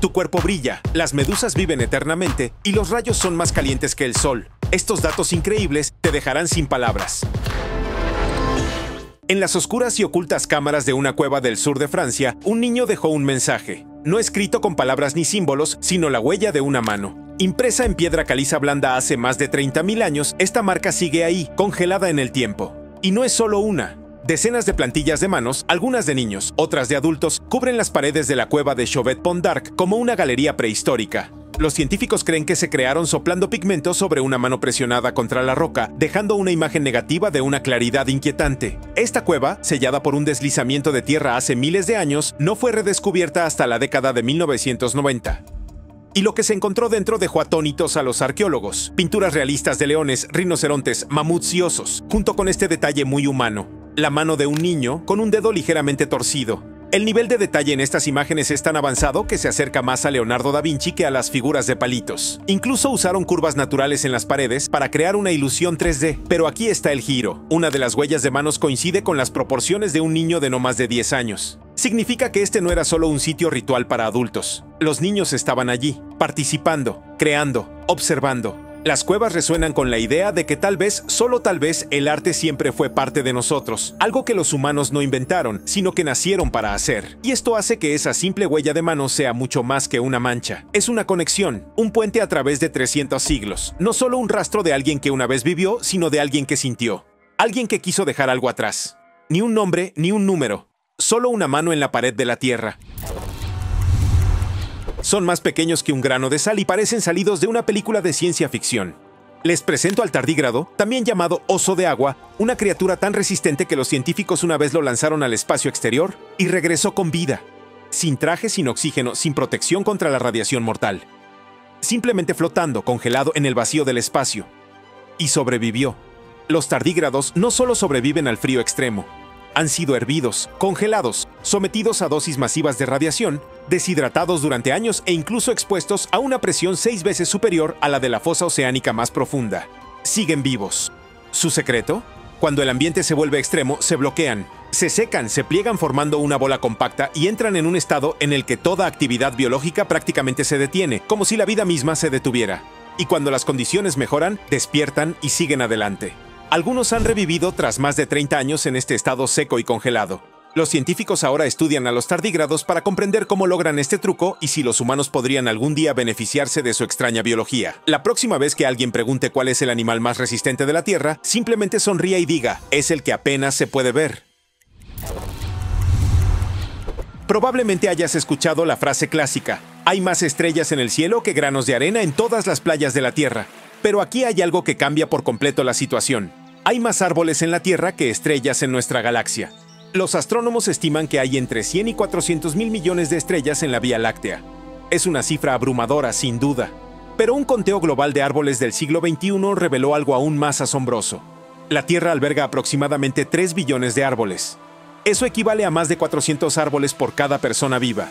Tu cuerpo brilla, las medusas viven eternamente y los rayos son más calientes que el sol. Estos datos increíbles te dejarán sin palabras. En las oscuras y ocultas cámaras de una cueva del sur de Francia, un niño dejó un mensaje. No escrito con palabras ni símbolos, sino la huella de una mano. Impresa en piedra caliza blanda hace más de 30.000 años, esta marca sigue ahí, congelada en el tiempo. Y no es solo una. Decenas de plantillas de manos, algunas de niños, otras de adultos, cubren las paredes de la cueva de Chauvet-Pont d'Arc como una galería prehistórica. Los científicos creen que se crearon soplando pigmento sobre una mano presionada contra la roca, dejando una imagen negativa de una claridad inquietante. Esta cueva, sellada por un deslizamiento de tierra hace miles de años, no fue redescubierta hasta la década de 1990. Y lo que se encontró dentro dejó atónitos a los arqueólogos. Pinturas realistas de leones, rinocerontes, mamuts y osos, junto con este detalle muy humano. La mano de un niño con un dedo ligeramente torcido. El nivel de detalle en estas imágenes es tan avanzado que se acerca más a Leonardo da Vinci que a las figuras de palitos. Incluso usaron curvas naturales en las paredes para crear una ilusión 3D. Pero aquí está el giro. Una de las huellas de manos coincide con las proporciones de un niño de no más de 10 años. Significa que este no era solo un sitio ritual para adultos. Los niños estaban allí, participando, creando, observando. Las cuevas resuenan con la idea de que tal vez, solo tal vez, el arte siempre fue parte de nosotros, algo que los humanos no inventaron, sino que nacieron para hacer. Y esto hace que esa simple huella de mano sea mucho más que una mancha. Es una conexión, un puente a través de 300 siglos. No solo un rastro de alguien que una vez vivió, sino de alguien que sintió. Alguien que quiso dejar algo atrás. Ni un nombre, ni un número. Solo una mano en la pared de la Tierra. Son más pequeños que un grano de sal y parecen salidos de una película de ciencia ficción. Les presento al tardígrado, también llamado oso de agua, una criatura tan resistente que los científicos una vez lo lanzaron al espacio exterior y regresó con vida. Sin traje, sin oxígeno, sin protección contra la radiación mortal. Simplemente flotando, congelado en el vacío del espacio. Y sobrevivió. Los tardígrados no solo sobreviven al frío extremo. Han sido hervidos, congelados, sometidos a dosis masivas de radiación, deshidratados durante años e incluso expuestos a una presión 6 veces superior a la de la fosa oceánica más profunda. Siguen vivos. ¿Su secreto? Cuando el ambiente se vuelve extremo, se bloquean, se secan, se pliegan formando una bola compacta y entran en un estado en el que toda actividad biológica prácticamente se detiene, como si la vida misma se detuviera. Y cuando las condiciones mejoran, despiertan y siguen adelante. Algunos han revivido tras más de 30 años en este estado seco y congelado. Los científicos ahora estudian a los tardígrados para comprender cómo logran este truco y si los humanos podrían algún día beneficiarse de su extraña biología. La próxima vez que alguien pregunte cuál es el animal más resistente de la Tierra, simplemente sonría y diga, es el que apenas se puede ver. Probablemente hayas escuchado la frase clásica, hay más estrellas en el cielo que granos de arena en todas las playas de la Tierra. Pero aquí hay algo que cambia por completo la situación. Hay más árboles en la Tierra que estrellas en nuestra galaxia. Los astrónomos estiman que hay entre 100 y 400 mil millones de estrellas en la Vía Láctea. Es una cifra abrumadora, sin duda. Pero un conteo global de árboles del siglo XXI reveló algo aún más asombroso. La Tierra alberga aproximadamente 3 billones de árboles. Eso equivale a más de 400 árboles por cada persona viva.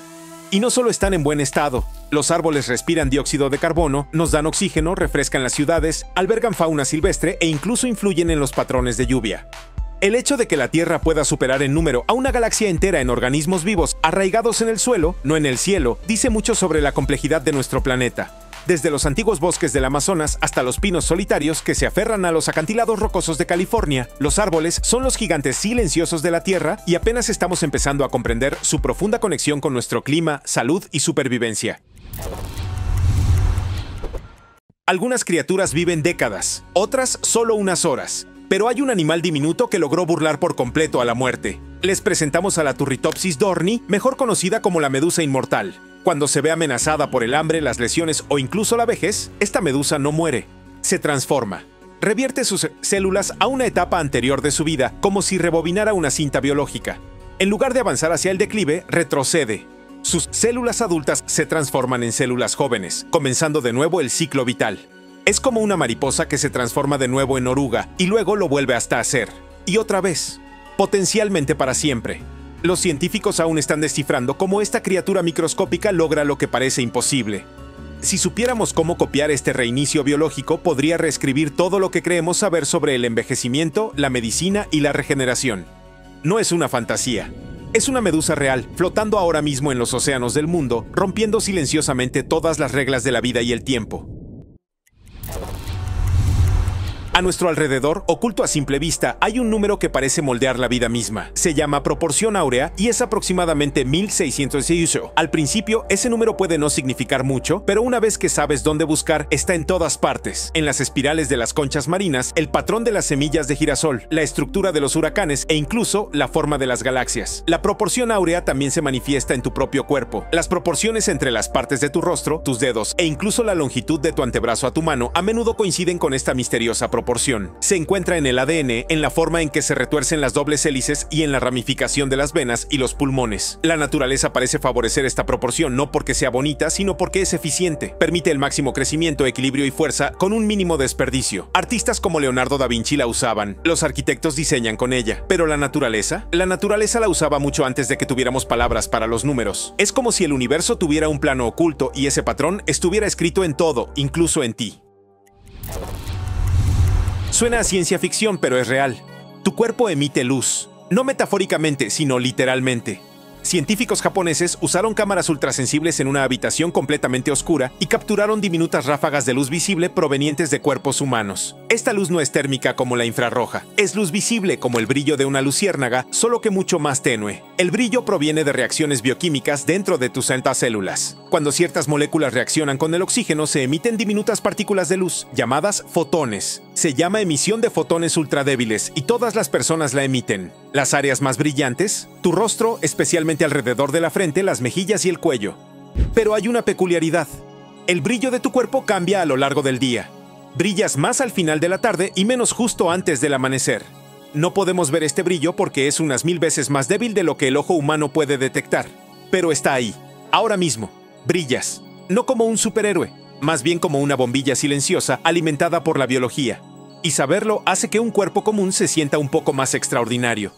Y no solo están en buen estado. Los árboles respiran dióxido de carbono, nos dan oxígeno, refrescan las ciudades, albergan fauna silvestre e incluso influyen en los patrones de lluvia. El hecho de que la Tierra pueda superar en número a una galaxia entera en organismos vivos arraigados en el suelo, no en el cielo, dice mucho sobre la complejidad de nuestro planeta. Desde los antiguos bosques del Amazonas hasta los pinos solitarios que se aferran a los acantilados rocosos de California, los árboles son los gigantes silenciosos de la Tierra y apenas estamos empezando a comprender su profunda conexión con nuestro clima, salud y supervivencia. Algunas criaturas viven décadas, otras solo unas horas. Pero hay un animal diminuto que logró burlar por completo a la muerte. Les presentamos a la Turritopsis dohrnii, mejor conocida como la medusa inmortal. Cuando se ve amenazada por el hambre, las lesiones o incluso la vejez, esta medusa no muere, se transforma. Revierte sus células a una etapa anterior de su vida, como si rebobinara una cinta biológica. En lugar de avanzar hacia el declive, retrocede. Sus células adultas se transforman en células jóvenes, comenzando de nuevo el ciclo vital. Es como una mariposa que se transforma de nuevo en oruga y luego lo vuelve hasta hacer. Y otra vez, potencialmente para siempre. Los científicos aún están descifrando cómo esta criatura microscópica logra lo que parece imposible. Si supiéramos cómo copiar este reinicio biológico, podría reescribir todo lo que creemos saber sobre el envejecimiento, la medicina y la regeneración. No es una fantasía. Es una medusa real, flotando ahora mismo en los océanos del mundo, rompiendo silenciosamente todas las reglas de la vida y el tiempo. A nuestro alrededor, oculto a simple vista, hay un número que parece moldear la vida misma. Se llama proporción áurea y es aproximadamente 1618. Al principio, ese número puede no significar mucho, pero una vez que sabes dónde buscar, está en todas partes. En las espirales de las conchas marinas, el patrón de las semillas de girasol, la estructura de los huracanes e incluso la forma de las galaxias. La proporción áurea también se manifiesta en tu propio cuerpo. Las proporciones entre las partes de tu rostro, tus dedos e incluso la longitud de tu antebrazo a tu mano a menudo coinciden con esta misteriosa proporción. Se encuentra en el ADN, en la forma en que se retuercen las dobles hélices y en la ramificación de las venas y los pulmones. La naturaleza parece favorecer esta proporción no porque sea bonita, sino porque es eficiente. Permite el máximo crecimiento, equilibrio y fuerza con un mínimo desperdicio. Artistas como Leonardo da Vinci la usaban, los arquitectos diseñan con ella. ¿Pero la naturaleza? La naturaleza la usaba mucho antes de que tuviéramos palabras para los números. Es como si el universo tuviera un plano oculto y ese patrón estuviera escrito en todo, incluso en ti. Suena a ciencia ficción, pero es real. Tu cuerpo emite luz, no metafóricamente, sino literalmente. Científicos japoneses usaron cámaras ultrasensibles en una habitación completamente oscura y capturaron diminutas ráfagas de luz visible provenientes de cuerpos humanos. Esta luz no es térmica como la infrarroja, es luz visible como el brillo de una luciérnaga, solo que mucho más tenue. El brillo proviene de reacciones bioquímicas dentro de tus altas células. Cuando ciertas moléculas reaccionan con el oxígeno, se emiten diminutas partículas de luz, llamadas fotones. Se llama emisión de fotones ultradébiles y todas las personas la emiten. Las áreas más brillantes, tu rostro, especialmente alrededor de la frente, las mejillas y el cuello. Pero hay una peculiaridad. El brillo de tu cuerpo cambia a lo largo del día. Brillas más al final de la tarde y menos justo antes del amanecer. No podemos ver este brillo porque es unas 1000 veces más débil de lo que el ojo humano puede detectar. Pero está ahí, ahora mismo. Brillas. No como un superhéroe, más bien como una bombilla silenciosa alimentada por la biología. Y saberlo hace que un cuerpo común se sienta un poco más extraordinario.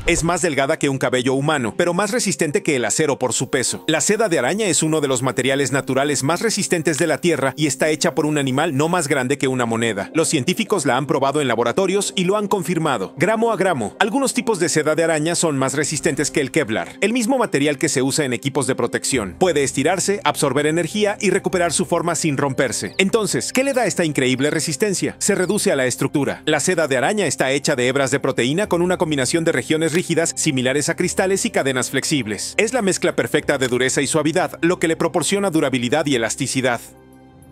Es más delgada que un cabello humano, pero más resistente que el acero por su peso. La seda de araña es uno de los materiales naturales más resistentes de la Tierra y está hecha por un animal no más grande que una moneda. Los científicos la han probado en laboratorios y lo han confirmado. Gramo a gramo, algunos tipos de seda de araña son más resistentes que el Kevlar, el mismo material que se usa en equipos de protección. Puede estirarse, absorber energía y recuperar su forma sin romperse. Entonces, ¿qué le da esta increíble resistencia? Se reduce a la estructura. La seda de araña está hecha de hebras de proteína con una combinación de regiones rígidas similares a cristales y cadenas flexibles. Es la mezcla perfecta de dureza y suavidad, lo que le proporciona durabilidad y elasticidad.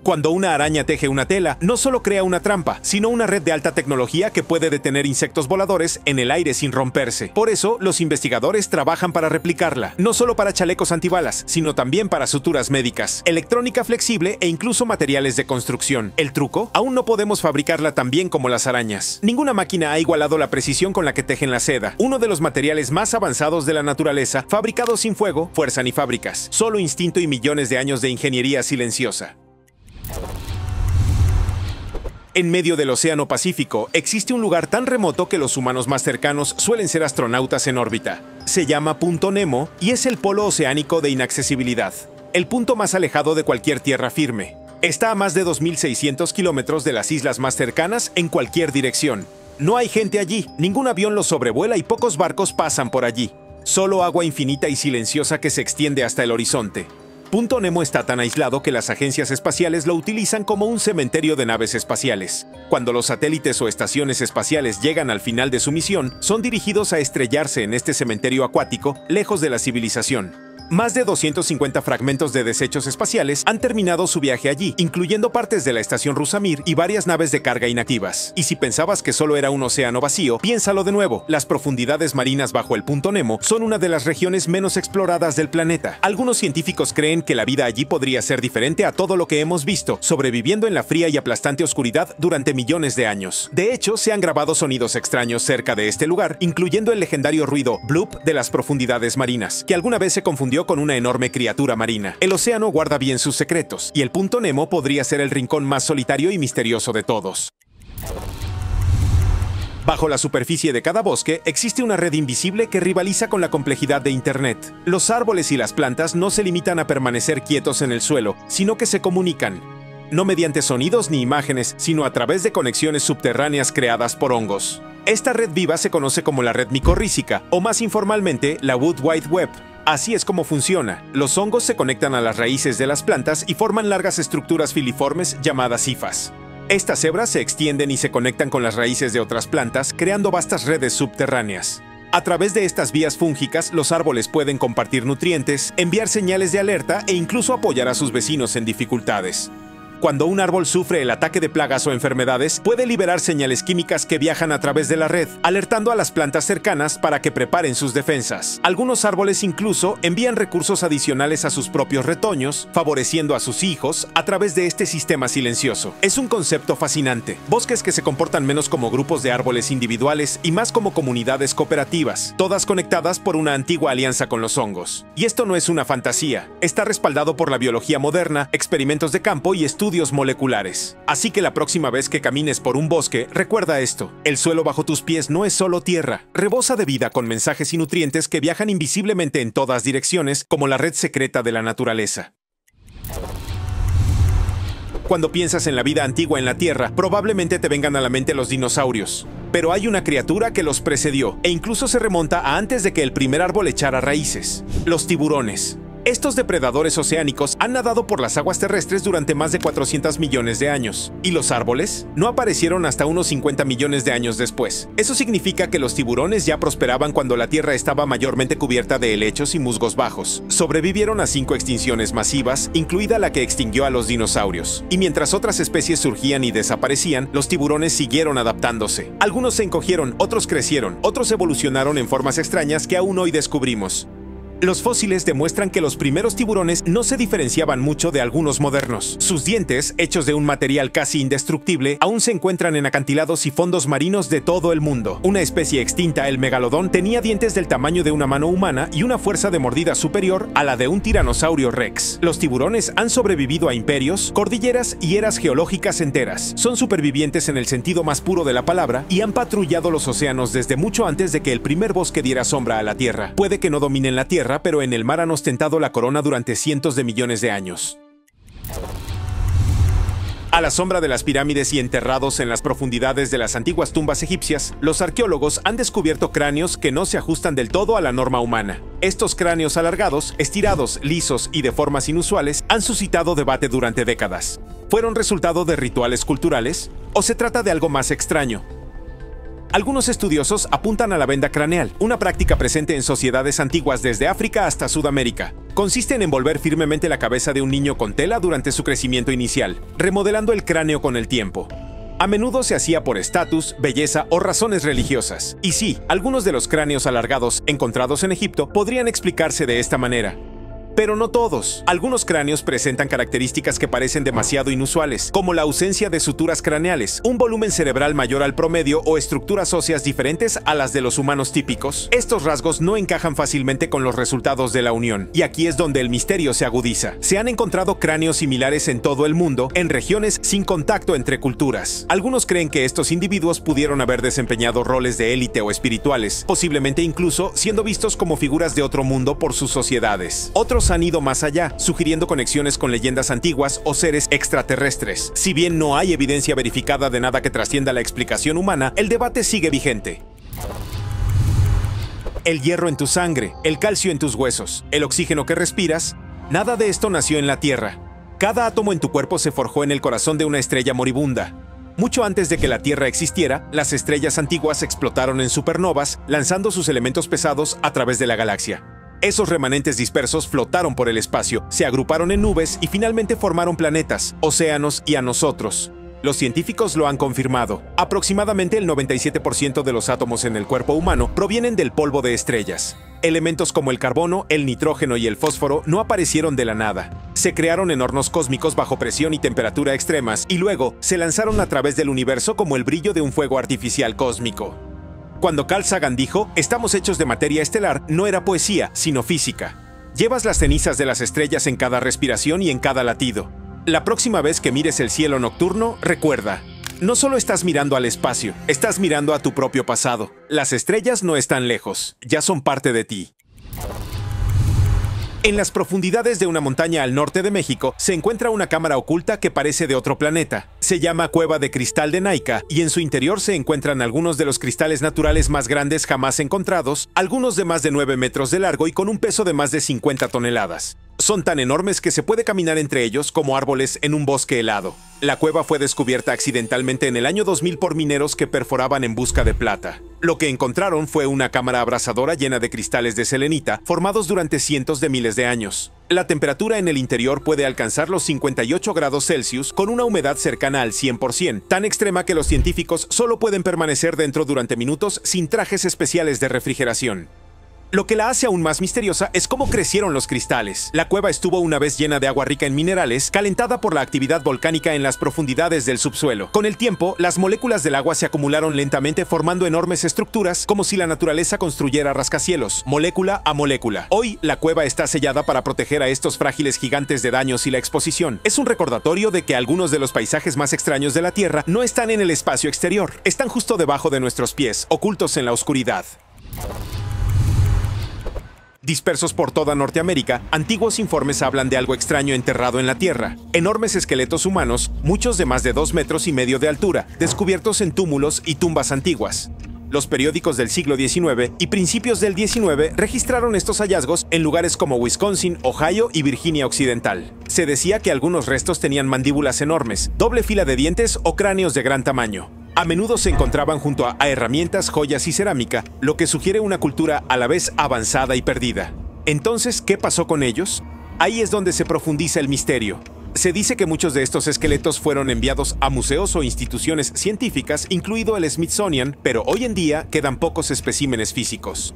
Cuando una araña teje una tela, no solo crea una trampa, sino una red de alta tecnología que puede detener insectos voladores en el aire sin romperse. Por eso, los investigadores trabajan para replicarla, no solo para chalecos antibalas, sino también para suturas médicas, electrónica flexible e incluso materiales de construcción. ¿El truco? Aún no podemos fabricarla tan bien como las arañas. Ninguna máquina ha igualado la precisión con la que tejen la seda, uno de los materiales más avanzados de la naturaleza, fabricado sin fuego, fuerza ni fábricas, solo instinto y millones de años de ingeniería silenciosa. En medio del Océano Pacífico existe un lugar tan remoto que los humanos más cercanos suelen ser astronautas en órbita. Se llama Punto Nemo y es el polo oceánico de inaccesibilidad, el punto más alejado de cualquier tierra firme. Está a más de 2.600 kilómetros de las islas más cercanas en cualquier dirección. No hay gente allí, ningún avión lo sobrevuela y pocos barcos pasan por allí. Solo agua infinita y silenciosa que se extiende hasta el horizonte. Punto Nemo está tan aislado que las agencias espaciales lo utilizan como un cementerio de naves espaciales. Cuando los satélites o estaciones espaciales llegan al final de su misión, son dirigidos a estrellarse en este cementerio acuático, lejos de la civilización. Más de 250 fragmentos de desechos espaciales han terminado su viaje allí, incluyendo partes de la estación rusa Mir y varias naves de carga inactivas. Y si pensabas que solo era un océano vacío, piénsalo de nuevo. Las profundidades marinas bajo el Punto Nemo son una de las regiones menos exploradas del planeta. Algunos científicos creen que la vida allí podría ser diferente a todo lo que hemos visto, sobreviviendo en la fría y aplastante oscuridad durante millones de años. De hecho, se han grabado sonidos extraños cerca de este lugar, incluyendo el legendario ruido bloop de las profundidades marinas, que alguna vez se confundió con una enorme criatura marina. El océano guarda bien sus secretos, y el Punto Nemo podría ser el rincón más solitario y misterioso de todos. Bajo la superficie de cada bosque existe una red invisible que rivaliza con la complejidad de Internet. Los árboles y las plantas no se limitan a permanecer quietos en el suelo, sino que se comunican. No mediante sonidos ni imágenes, sino a través de conexiones subterráneas creadas por hongos. Esta red viva se conoce como la red micorrízica, o más informalmente, la Wood Wide Web. Así es como funciona. Los hongos se conectan a las raíces de las plantas y forman largas estructuras filiformes llamadas hifas. Estas hebras se extienden y se conectan con las raíces de otras plantas, creando vastas redes subterráneas. A través de estas vías fúngicas, los árboles pueden compartir nutrientes, enviar señales de alerta e incluso apoyar a sus vecinos en dificultades. Cuando un árbol sufre el ataque de plagas o enfermedades, puede liberar señales químicas que viajan a través de la red, alertando a las plantas cercanas para que preparen sus defensas. Algunos árboles incluso envían recursos adicionales a sus propios retoños, favoreciendo a sus hijos a través de este sistema silencioso. Es un concepto fascinante. Bosques que se comportan menos como grupos de árboles individuales y más como comunidades cooperativas, todas conectadas por una antigua alianza con los hongos. Y esto no es una fantasía. Está respaldado por la biología moderna, experimentos de campo y estudios moleculares. Así que la próxima vez que camines por un bosque, recuerda esto: el suelo bajo tus pies no es solo tierra, rebosa de vida con mensajes y nutrientes que viajan invisiblemente en todas direcciones, como la red secreta de la naturaleza. Cuando piensas en la vida antigua en la Tierra, probablemente te vengan a la mente los dinosaurios. Pero hay una criatura que los precedió, e incluso se remonta a antes de que el primer árbol echara raíces: los tiburones. Estos depredadores oceánicos han nadado por las aguas terrestres durante más de 400 millones de años. ¿Y los árboles? No aparecieron hasta unos 50 millones de años después. Eso significa que los tiburones ya prosperaban cuando la Tierra estaba mayormente cubierta de helechos y musgos bajos. Sobrevivieron a 5 extinciones masivas, incluida la que extinguió a los dinosaurios. Y mientras otras especies surgían y desaparecían, los tiburones siguieron adaptándose. Algunos se encogieron, otros crecieron, otros evolucionaron en formas extrañas que aún hoy descubrimos. Los fósiles demuestran que los primeros tiburones no se diferenciaban mucho de algunos modernos. Sus dientes, hechos de un material casi indestructible, aún se encuentran en acantilados y fondos marinos de todo el mundo. Una especie extinta, el megalodón, tenía dientes del tamaño de una mano humana y una fuerza de mordida superior a la de un tiranosaurio rex. Los tiburones han sobrevivido a imperios, cordilleras y eras geológicas enteras. Son supervivientes en el sentido más puro de la palabra y han patrullado los océanos desde mucho antes de que el primer bosque diera sombra a la Tierra. Puede que no dominen la Tierra, pero en el mar han ostentado la corona durante cientos de millones de años. A la sombra de las pirámides y enterrados en las profundidades de las antiguas tumbas egipcias, los arqueólogos han descubierto cráneos que no se ajustan del todo a la norma humana. Estos cráneos alargados, estirados, lisos y de formas inusuales han suscitado debate durante décadas. ¿Fueron resultado de rituales culturales? ¿O se trata de algo más extraño? Algunos estudiosos apuntan a la venda craneal, una práctica presente en sociedades antiguas desde África hasta Sudamérica. Consiste en envolver firmemente la cabeza de un niño con tela durante su crecimiento inicial, remodelando el cráneo con el tiempo. A menudo se hacía por estatus, belleza o razones religiosas. Y sí, algunos de los cráneos alargados encontrados en Egipto podrían explicarse de esta manera. Pero no todos. Algunos cráneos presentan características que parecen demasiado inusuales, como la ausencia de suturas craneales, un volumen cerebral mayor al promedio o estructuras óseas diferentes a las de los humanos típicos. Estos rasgos no encajan fácilmente con los resultados de la unión, y aquí es donde el misterio se agudiza. Se han encontrado cráneos similares en todo el mundo, en regiones sin contacto entre culturas. Algunos creen que estos individuos pudieron haber desempeñado roles de élite o espirituales, posiblemente incluso siendo vistos como figuras de otro mundo por sus sociedades. Otros han ido más allá, sugiriendo conexiones con leyendas antiguas o seres extraterrestres. Si bien no hay evidencia verificada de nada que trascienda la explicación humana, el debate sigue vigente. El hierro en tu sangre, el calcio en tus huesos, el oxígeno que respiras, nada de esto nació en la Tierra. Cada átomo en tu cuerpo se forjó en el corazón de una estrella moribunda. Mucho antes de que la Tierra existiera, las estrellas antiguas explotaron en supernovas, lanzando sus elementos pesados a través de la galaxia. Esos remanentes dispersos flotaron por el espacio, se agruparon en nubes y finalmente formaron planetas, océanos y a nosotros. Los científicos lo han confirmado. Aproximadamente el 97% de los átomos en el cuerpo humano provienen del polvo de estrellas. Elementos como el carbono, el nitrógeno y el fósforo no aparecieron de la nada. Se crearon en hornos cósmicos bajo presión y temperatura extremas y luego se lanzaron a través del universo como el brillo de un fuego artificial cósmico. Cuando Carl Sagan dijo, "Estamos hechos de materia estelar", no era poesía, sino física. Llevas las cenizas de las estrellas en cada respiración y en cada latido. La próxima vez que mires el cielo nocturno, recuerda, no solo estás mirando al espacio, estás mirando a tu propio pasado. Las estrellas no están lejos, ya son parte de ti. En las profundidades de una montaña al norte de México se encuentra una cámara oculta que parece de otro planeta. Se llama Cueva de Cristal de Naica y en su interior se encuentran algunos de los cristales naturales más grandes jamás encontrados, algunos de más de 9 metros de largo y con un peso de más de 50 toneladas. Son tan enormes que se puede caminar entre ellos como árboles en un bosque helado. La cueva fue descubierta accidentalmente en el año 2000 por mineros que perforaban en busca de plata. Lo que encontraron fue una cámara abrasadora llena de cristales de selenita formados durante cientos de miles de años. La temperatura en el interior puede alcanzar los 58 grados Celsius con una humedad cercana al 100%, tan extrema que los científicos solo pueden permanecer dentro durante minutos sin trajes especiales de refrigeración. Lo que la hace aún más misteriosa es cómo crecieron los cristales. La cueva estuvo una vez llena de agua rica en minerales, calentada por la actividad volcánica en las profundidades del subsuelo. Con el tiempo, las moléculas del agua se acumularon lentamente formando enormes estructuras, como si la naturaleza construyera rascacielos, molécula a molécula. Hoy, la cueva está sellada para proteger a estos frágiles gigantes de daños y la exposición. Es un recordatorio de que algunos de los paisajes más extraños de la Tierra no están en el espacio exterior, están justo debajo de nuestros pies, ocultos en la oscuridad. Dispersos por toda Norteamérica, antiguos informes hablan de algo extraño enterrado en la tierra. Enormes esqueletos humanos, muchos de más de 2,5 metros de altura, descubiertos en túmulos y tumbas antiguas. Los periódicos del siglo XIX y principios del XIX registraron estos hallazgos en lugares como Wisconsin, Ohio y Virginia Occidental. Se decía que algunos restos tenían mandíbulas enormes, doble fila de dientes o cráneos de gran tamaño. A menudo se encontraban junto a herramientas, joyas y cerámica, lo que sugiere una cultura a la vez avanzada y perdida. Entonces, ¿qué pasó con ellos? Ahí es donde se profundiza el misterio. Se dice que muchos de estos esqueletos fueron enviados a museos o instituciones científicas, incluido el Smithsonian, pero hoy en día quedan pocos especímenes físicos.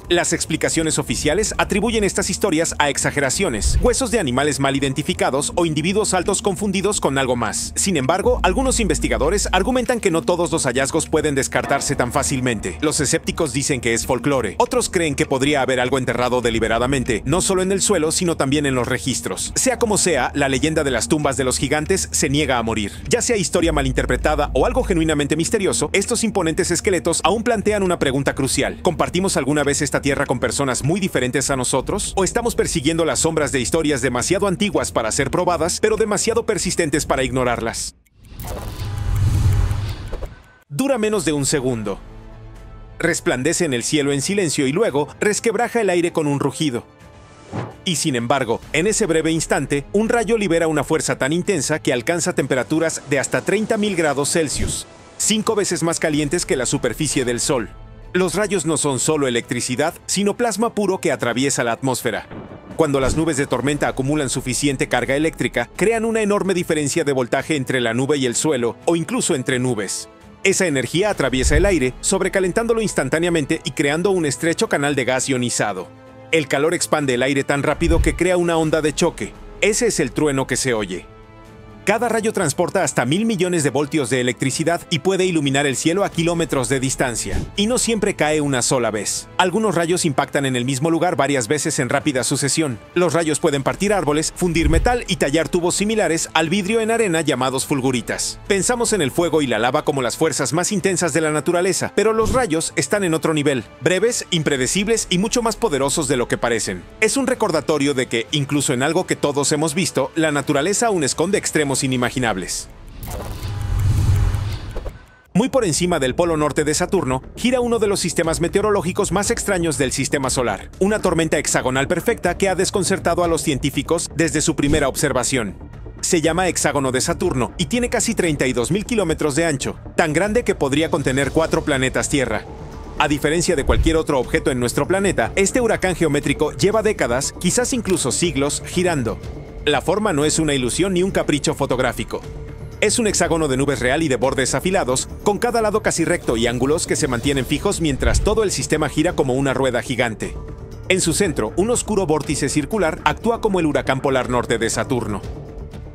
Las explicaciones oficiales atribuyen estas historias a exageraciones, huesos de animales mal identificados o individuos altos confundidos con algo más. Sin embargo, algunos investigadores argumentan que no todos los hallazgos pueden descartarse tan fácilmente. Los escépticos dicen que es folclore. Otros creen que podría haber algo enterrado deliberadamente, no solo en el suelo, sino también en los registros. Sea como sea, la leyenda de las tumbas de los gigantes se niega a morir. Ya sea historia malinterpretada o algo genuinamente misterioso, estos imponentes esqueletos aún plantean una pregunta crucial. ¿Compartimos alguna vez esta tierra con personas muy diferentes a nosotros? ¿O estamos persiguiendo las sombras de historias demasiado antiguas para ser probadas, pero demasiado persistentes para ignorarlas? Dura menos de un segundo. Resplandece en el cielo en silencio y luego resquebraja el aire con un rugido. Y sin embargo, en ese breve instante, un rayo libera una fuerza tan intensa que alcanza temperaturas de hasta 30.000 grados Celsius, 5 veces más calientes que la superficie del Sol. Los rayos no son solo electricidad, sino plasma puro que atraviesa la atmósfera. Cuando las nubes de tormenta acumulan suficiente carga eléctrica, crean una enorme diferencia de voltaje entre la nube y el suelo, o incluso entre nubes. Esa energía atraviesa el aire, sobrecalentándolo instantáneamente y creando un estrecho canal de gas ionizado. El calor expande el aire tan rápido que crea una onda de choque. Ese es el trueno que se oye. Cada rayo transporta hasta 1.000 millones de voltios de electricidad y puede iluminar el cielo a kilómetros de distancia. Y no siempre cae una sola vez. Algunos rayos impactan en el mismo lugar varias veces en rápida sucesión. Los rayos pueden partir árboles, fundir metal y tallar tubos similares al vidrio en arena llamados fulguritas. Pensamos en el fuego y la lava como las fuerzas más intensas de la naturaleza, pero los rayos están en otro nivel, breves, impredecibles y mucho más poderosos de lo que parecen. Es un recordatorio de que, incluso en algo que todos hemos visto, la naturaleza aún esconde extremos inimaginables. Muy por encima del polo norte de Saturno, gira uno de los sistemas meteorológicos más extraños del sistema solar, una tormenta hexagonal perfecta que ha desconcertado a los científicos desde su primera observación. Se llama hexágono de Saturno y tiene casi 32.000 kilómetros de ancho, tan grande que podría contener 4 planetas Tierra. A diferencia de cualquier otro objeto en nuestro planeta, este huracán geométrico lleva décadas, quizás incluso siglos, girando. La forma no es una ilusión ni un capricho fotográfico. Es un hexágono de nubes real y de bordes afilados, con cada lado casi recto y ángulos que se mantienen fijos mientras todo el sistema gira como una rueda gigante. En su centro, un oscuro vórtice circular actúa como el huracán polar norte de Saturno.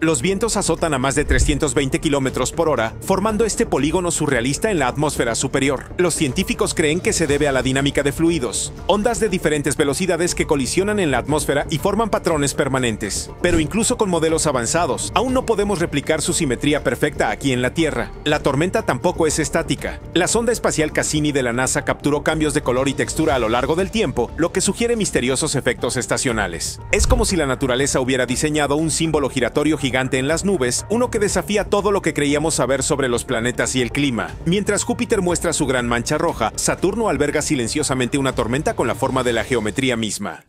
Los vientos azotan a más de 320 kilómetros por hora, formando este polígono surrealista en la atmósfera superior. Los científicos creen que se debe a la dinámica de fluidos, ondas de diferentes velocidades que colisionan en la atmósfera y forman patrones permanentes. Pero incluso con modelos avanzados, aún no podemos replicar su simetría perfecta aquí en la Tierra. La tormenta tampoco es estática. La sonda espacial Cassini de la NASA capturó cambios de color y textura a lo largo del tiempo, lo que sugiere misteriosos efectos estacionales. Es como si la naturaleza hubiera diseñado un símbolo giratorio gigante gigante en las nubes, uno que desafía todo lo que creíamos saber sobre los planetas y el clima. Mientras Júpiter muestra su gran mancha roja, Saturno alberga silenciosamente una tormenta con la forma de la geometría misma.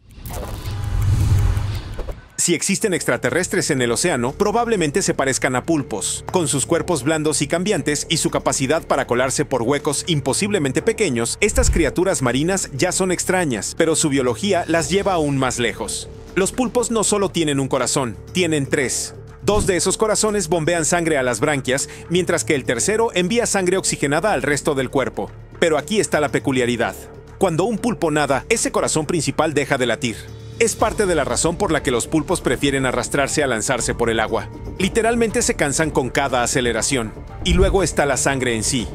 Si existen extraterrestres en el océano, probablemente se parezcan a pulpos, con sus cuerpos blandos y cambiantes y su capacidad para colarse por huecos imposiblemente pequeños. Estas criaturas marinas ya son extrañas, pero su biología las lleva aún más lejos. Los pulpos no solo tienen un corazón, tienen tres. Dos de esos corazones bombean sangre a las branquias, mientras que el tercero envía sangre oxigenada al resto del cuerpo. Pero aquí está la peculiaridad. Cuando un pulpo nada, ese corazón principal deja de latir. Es parte de la razón por la que los pulpos prefieren arrastrarse a lanzarse por el agua. Literalmente se cansan con cada aceleración. Y luego está la sangre en sí.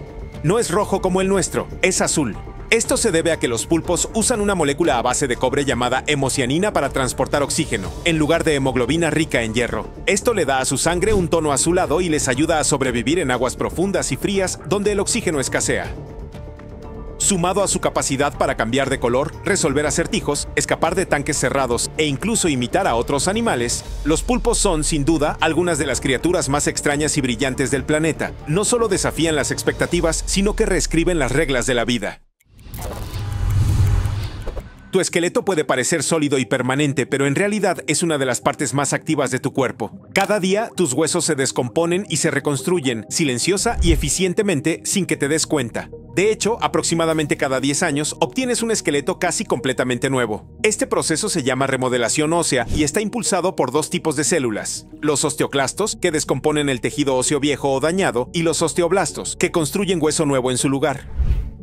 No es rojo como el nuestro, es azul. Esto se debe a que los pulpos usan una molécula a base de cobre llamada hemocianina para transportar oxígeno, en lugar de hemoglobina rica en hierro. Esto le da a su sangre un tono azulado y les ayuda a sobrevivir en aguas profundas y frías donde el oxígeno escasea. Sumado a su capacidad para cambiar de color, resolver acertijos, escapar de tanques cerrados e incluso imitar a otros animales, los pulpos son, sin duda, algunas de las criaturas más extrañas y brillantes del planeta. No solo desafían las expectativas, sino que reescriben las reglas de la vida. Tu esqueleto puede parecer sólido y permanente, pero en realidad es una de las partes más activas de tu cuerpo. Cada día, tus huesos se descomponen y se reconstruyen, silenciosa y eficientemente, sin que te des cuenta. De hecho, aproximadamente cada 10 años obtienes un esqueleto casi completamente nuevo. Este proceso se llama remodelación ósea y está impulsado por dos tipos de células: los osteoclastos, que descomponen el tejido óseo viejo o dañado, y los osteoblastos, que construyen hueso nuevo en su lugar.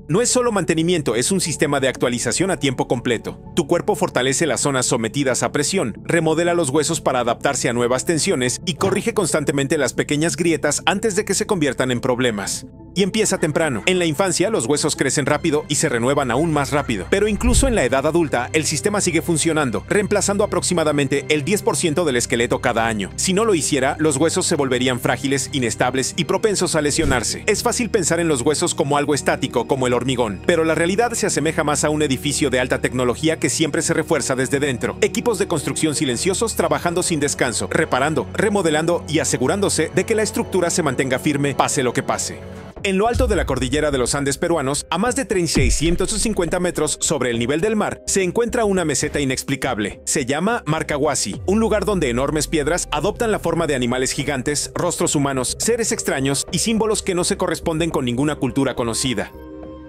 No es solo mantenimiento, es un sistema de actualización a tiempo completo. Tu cuerpo fortalece las zonas sometidas a presión, remodela los huesos para adaptarse a nuevas tensiones y corrige constantemente las pequeñas grietas antes de que se conviertan en problemas. Y empieza temprano. En la infancia, los huesos crecen rápido y se renuevan aún más rápido. Pero incluso en la edad adulta, el sistema sigue funcionando, reemplazando aproximadamente el 10% del esqueleto cada año. Si no lo hiciera, los huesos se volverían frágiles, inestables y propensos a lesionarse. Es fácil pensar en los huesos como algo estático, como el hormigón, pero la realidad se asemeja más a un edificio de alta tecnología que siempre se refuerza desde dentro. Equipos de construcción silenciosos trabajando sin descanso, reparando, remodelando y asegurándose de que la estructura se mantenga firme, pase lo que pase. En lo alto de la cordillera de los Andes peruanos, a más de 3.650 metros sobre el nivel del mar, se encuentra una meseta inexplicable. Se llama Marcahuasi, un lugar donde enormes piedras adoptan la forma de animales gigantes, rostros humanos, seres extraños y símbolos que no se corresponden con ninguna cultura conocida.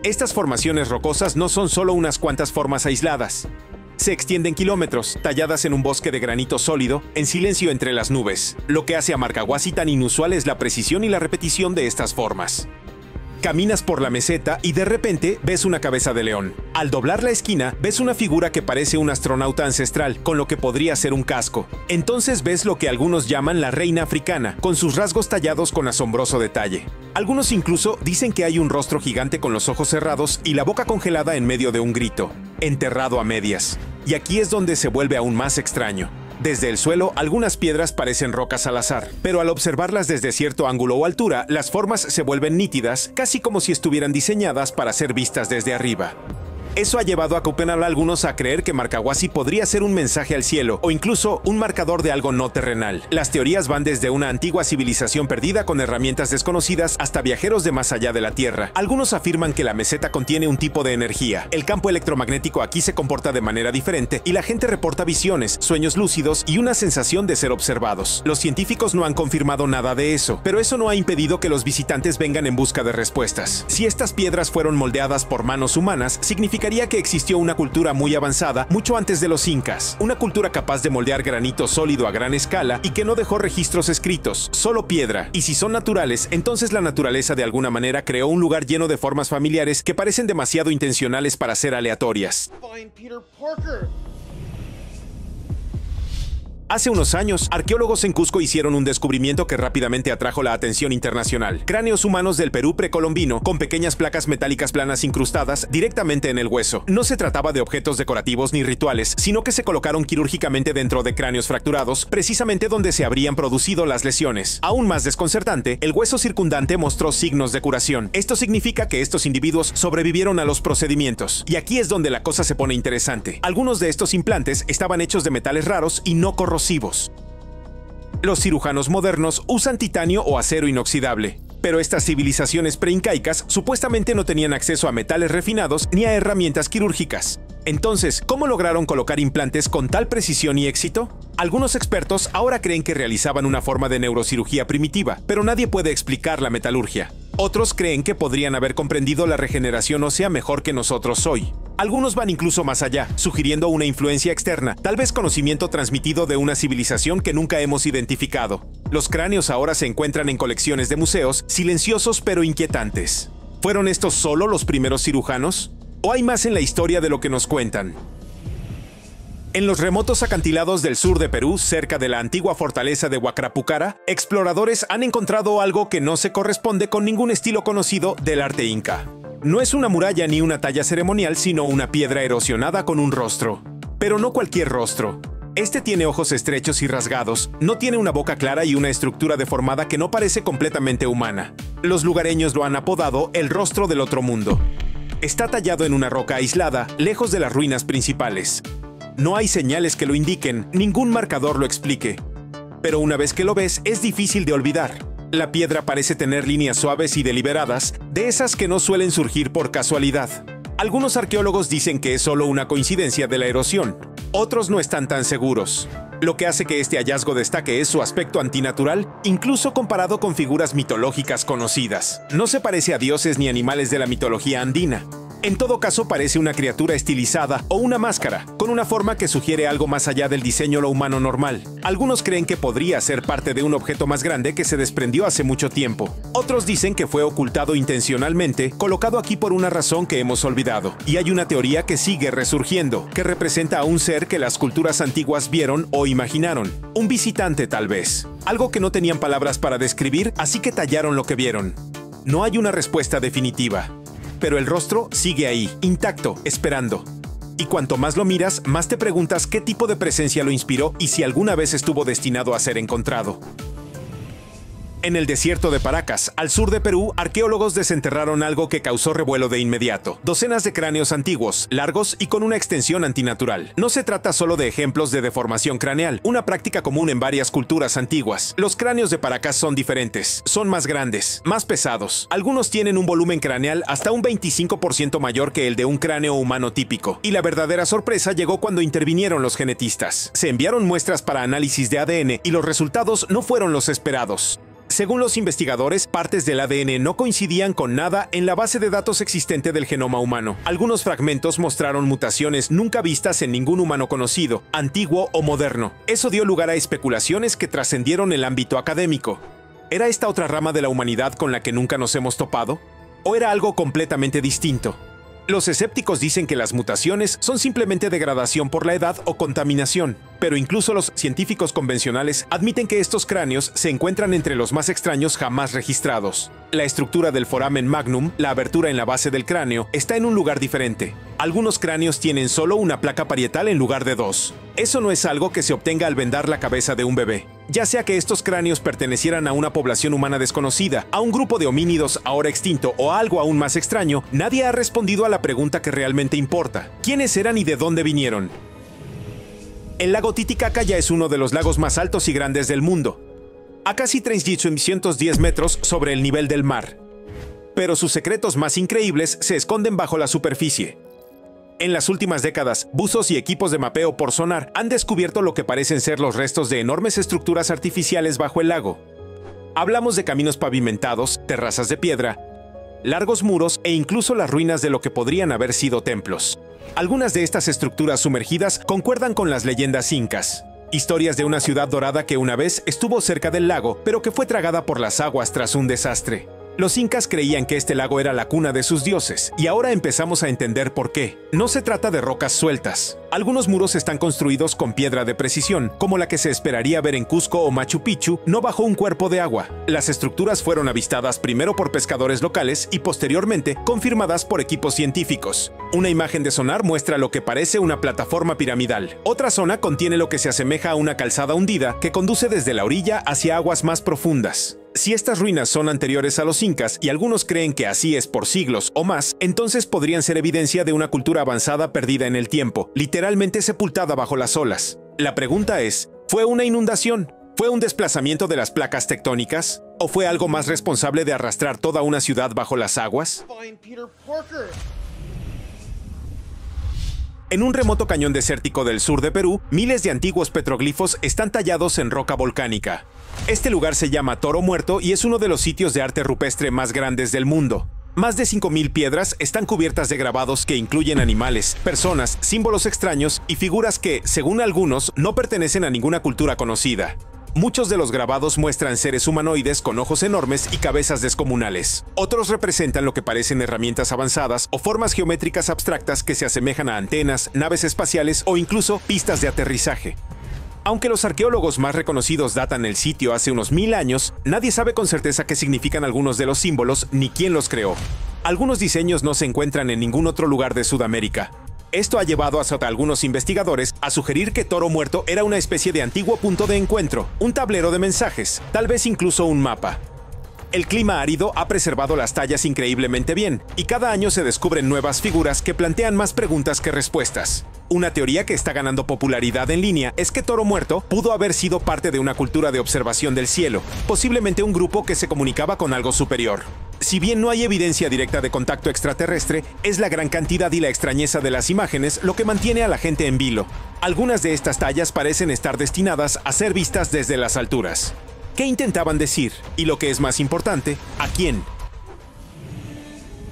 Estas formaciones rocosas no son solo unas cuantas formas aisladas. Se extienden kilómetros, talladas en un bosque de granito sólido, en silencio entre las nubes. Lo que hace a Marcahuasi tan inusual es la precisión y la repetición de estas formas. Caminas por la meseta y de repente ves una cabeza de león. Al doblar la esquina, ves una figura que parece un astronauta ancestral, con lo que podría ser un casco. Entonces ves lo que algunos llaman la reina africana, con sus rasgos tallados con asombroso detalle. Algunos incluso dicen que hay un rostro gigante con los ojos cerrados y la boca congelada en medio de un grito, enterrado a medias. Y aquí es donde se vuelve aún más extraño. Desde el suelo, algunas piedras parecen rocas al azar, pero al observarlas desde cierto ángulo o altura, las formas se vuelven nítidas, casi como si estuvieran diseñadas para ser vistas desde arriba. Eso ha llevado a Copenhague a algunos a creer que Marcahuasi podría ser un mensaje al cielo o incluso un marcador de algo no terrenal. Las teorías van desde una antigua civilización perdida con herramientas desconocidas hasta viajeros de más allá de la Tierra. Algunos afirman que la meseta contiene un tipo de energía. El campo electromagnético aquí se comporta de manera diferente y la gente reporta visiones, sueños lúcidos y una sensación de ser observados. Los científicos no han confirmado nada de eso, pero eso no ha impedido que los visitantes vengan en busca de respuestas. Si estas piedras fueron moldeadas por manos humanas, significaría que existió una cultura muy avanzada mucho antes de los incas, una cultura capaz de moldear granito sólido a gran escala y que no dejó registros escritos, solo piedra. Y si son naturales, entonces la naturaleza de alguna manera creó un lugar lleno de formas familiares que parecen demasiado intencionales para ser aleatorias. Hace unos años, arqueólogos en Cusco hicieron un descubrimiento que rápidamente atrajo la atención internacional. Cráneos humanos del Perú precolombino, con pequeñas placas metálicas planas incrustadas directamente en el hueso. No se trataba de objetos decorativos ni rituales, sino que se colocaron quirúrgicamente dentro de cráneos fracturados, precisamente donde se habrían producido las lesiones. Aún más desconcertante, el hueso circundante mostró signos de curación. Esto significa que estos individuos sobrevivieron a los procedimientos. Y aquí es donde la cosa se pone interesante. Algunos de estos implantes estaban hechos de metales raros y no corrosivos. Los cirujanos modernos usan titanio o acero inoxidable. Pero estas civilizaciones preincaicas supuestamente no tenían acceso a metales refinados ni a herramientas quirúrgicas. Entonces, ¿cómo lograron colocar implantes con tal precisión y éxito? Algunos expertos ahora creen que realizaban una forma de neurocirugía primitiva, pero nadie puede explicar la metalurgia. Otros creen que podrían haber comprendido la regeneración ósea mejor que nosotros hoy. Algunos van incluso más allá, sugiriendo una influencia externa, tal vez conocimiento transmitido de una civilización que nunca hemos identificado. Los cráneos ahora se encuentran en colecciones de museos, silenciosos pero inquietantes. ¿Fueron estos solo los primeros cirujanos? ¿O hay más en la historia de lo que nos cuentan? En los remotos acantilados del sur de Perú, cerca de la antigua fortaleza de Huacrapucara, exploradores han encontrado algo que no se corresponde con ningún estilo conocido del arte inca. No es una muralla ni una talla ceremonial, sino una piedra erosionada con un rostro. Pero no cualquier rostro. Este tiene ojos estrechos y rasgados, no tiene una boca clara y una estructura deformada que no parece completamente humana. Los lugareños lo han apodado el rostro del otro mundo. Está tallado en una roca aislada, lejos de las ruinas principales. No hay señales que lo indiquen, ningún marcador lo explique. Pero una vez que lo ves, es difícil de olvidar. La piedra parece tener líneas suaves y deliberadas, de esas que no suelen surgir por casualidad. Algunos arqueólogos dicen que es solo una coincidencia de la erosión. Otros no están tan seguros. Lo que hace que este hallazgo destaque es su aspecto antinatural, incluso comparado con figuras mitológicas conocidas. No se parece a dioses ni animales de la mitología andina. En todo caso, parece una criatura estilizada o una máscara, con una forma que sugiere algo más allá del diseño lo humano normal. Algunos creen que podría ser parte de un objeto más grande que se desprendió hace mucho tiempo. Otros dicen que fue ocultado intencionalmente, colocado aquí por una razón que hemos olvidado. Y hay una teoría que sigue resurgiendo, que representa a un ser que las culturas antiguas vieron o imaginaron. Un visitante, tal vez. Algo que no tenían palabras para describir, así que tallaron lo que vieron. No hay una respuesta definitiva. Pero el rostro sigue ahí, intacto, esperando. Y cuanto más lo miras, más te preguntas qué tipo de presencia lo inspiró y si alguna vez estuvo destinado a ser encontrado. En el desierto de Paracas, al sur de Perú, arqueólogos desenterraron algo que causó revuelo de inmediato. Docenas de cráneos antiguos, largos y con una extensión antinatural. No se trata solo de ejemplos de deformación craneal, una práctica común en varias culturas antiguas. Los cráneos de Paracas son diferentes, son más grandes, más pesados. Algunos tienen un volumen craneal hasta un 25% mayor que el de un cráneo humano típico. Y la verdadera sorpresa llegó cuando intervinieron los genetistas. Se enviaron muestras para análisis de ADN y los resultados no fueron los esperados. Según los investigadores, partes del ADN no coincidían con nada en la base de datos existente del genoma humano. Algunos fragmentos mostraron mutaciones nunca vistas en ningún humano conocido, antiguo o moderno. Eso dio lugar a especulaciones que trascendieron el ámbito académico. ¿Era esta otra rama de la humanidad con la que nunca nos hemos topado? ¿O era algo completamente distinto? Los escépticos dicen que las mutaciones son simplemente degradación por la edad o contaminación, pero incluso los científicos convencionales admiten que estos cráneos se encuentran entre los más extraños jamás registrados. La estructura del foramen magnum, la abertura en la base del cráneo, está en un lugar diferente. Algunos cráneos tienen solo una placa parietal en lugar de dos. Eso no es algo que se obtenga al vendar la cabeza de un bebé. Ya sea que estos cráneos pertenecieran a una población humana desconocida, a un grupo de homínidos ahora extinto o a algo aún más extraño, nadie ha respondido a la pregunta que realmente importa. ¿Quiénes eran y de dónde vinieron? El lago Titicaca ya es uno de los lagos más altos y grandes del mundo, a casi 310 metros sobre el nivel del mar. Pero sus secretos más increíbles se esconden bajo la superficie. En las últimas décadas, buzos y equipos de mapeo por sonar han descubierto lo que parecen ser los restos de enormes estructuras artificiales bajo el lago. Hablamos de caminos pavimentados, terrazas de piedra, largos muros e incluso las ruinas de lo que podrían haber sido templos. Algunas de estas estructuras sumergidas concuerdan con las leyendas incas. Historias de una ciudad dorada que una vez estuvo cerca del lago, pero que fue tragada por las aguas tras un desastre. Los incas creían que este lago era la cuna de sus dioses, y ahora empezamos a entender por qué. No se trata de rocas sueltas. Algunos muros están construidos con piedra de precisión, como la que se esperaría ver en Cusco o Machu Picchu, no bajo un cuerpo de agua. Las estructuras fueron avistadas primero por pescadores locales y posteriormente confirmadas por equipos científicos. Una imagen de sonar muestra lo que parece una plataforma piramidal. Otra zona contiene lo que se asemeja a una calzada hundida que conduce desde la orilla hacia aguas más profundas. Si estas ruinas son anteriores a los incas, y algunos creen que así es por siglos o más, entonces podrían ser evidencia de una cultura avanzada perdida en el tiempo, literalmente sepultada bajo las olas. La pregunta es, ¿fue una inundación? ¿Fue un desplazamiento de las placas tectónicas? ¿O fue algo más responsable de arrastrar toda una ciudad bajo las aguas? En un remoto cañón desértico del sur de Perú, miles de antiguos petroglifos están tallados en roca volcánica. Este lugar se llama Toro Muerto y es uno de los sitios de arte rupestre más grandes del mundo. Más de 5.000 piedras están cubiertas de grabados que incluyen animales, personas, símbolos extraños y figuras que, según algunos, no pertenecen a ninguna cultura conocida. Muchos de los grabados muestran seres humanoides con ojos enormes y cabezas descomunales. Otros representan lo que parecen herramientas avanzadas o formas geométricas abstractas que se asemejan a antenas, naves espaciales o incluso pistas de aterrizaje. Aunque los arqueólogos más reconocidos datan el sitio hace unos 1000 años, nadie sabe con certeza qué significan algunos de los símbolos ni quién los creó. Algunos diseños no se encuentran en ningún otro lugar de Sudamérica. Esto ha llevado a algunos investigadores a sugerir que Toro Muerto era una especie de antiguo punto de encuentro, un tablero de mensajes, tal vez incluso un mapa. El clima árido ha preservado las tallas increíblemente bien, y cada año se descubren nuevas figuras que plantean más preguntas que respuestas. Una teoría que está ganando popularidad en línea es que Toro Muerto pudo haber sido parte de una cultura de observación del cielo, posiblemente un grupo que se comunicaba con algo superior. Si bien no hay evidencia directa de contacto extraterrestre, es la gran cantidad y la extrañeza de las imágenes lo que mantiene a la gente en vilo. Algunas de estas tallas parecen estar destinadas a ser vistas desde las alturas. ¿Qué intentaban decir? Y lo que es más importante, ¿a quién?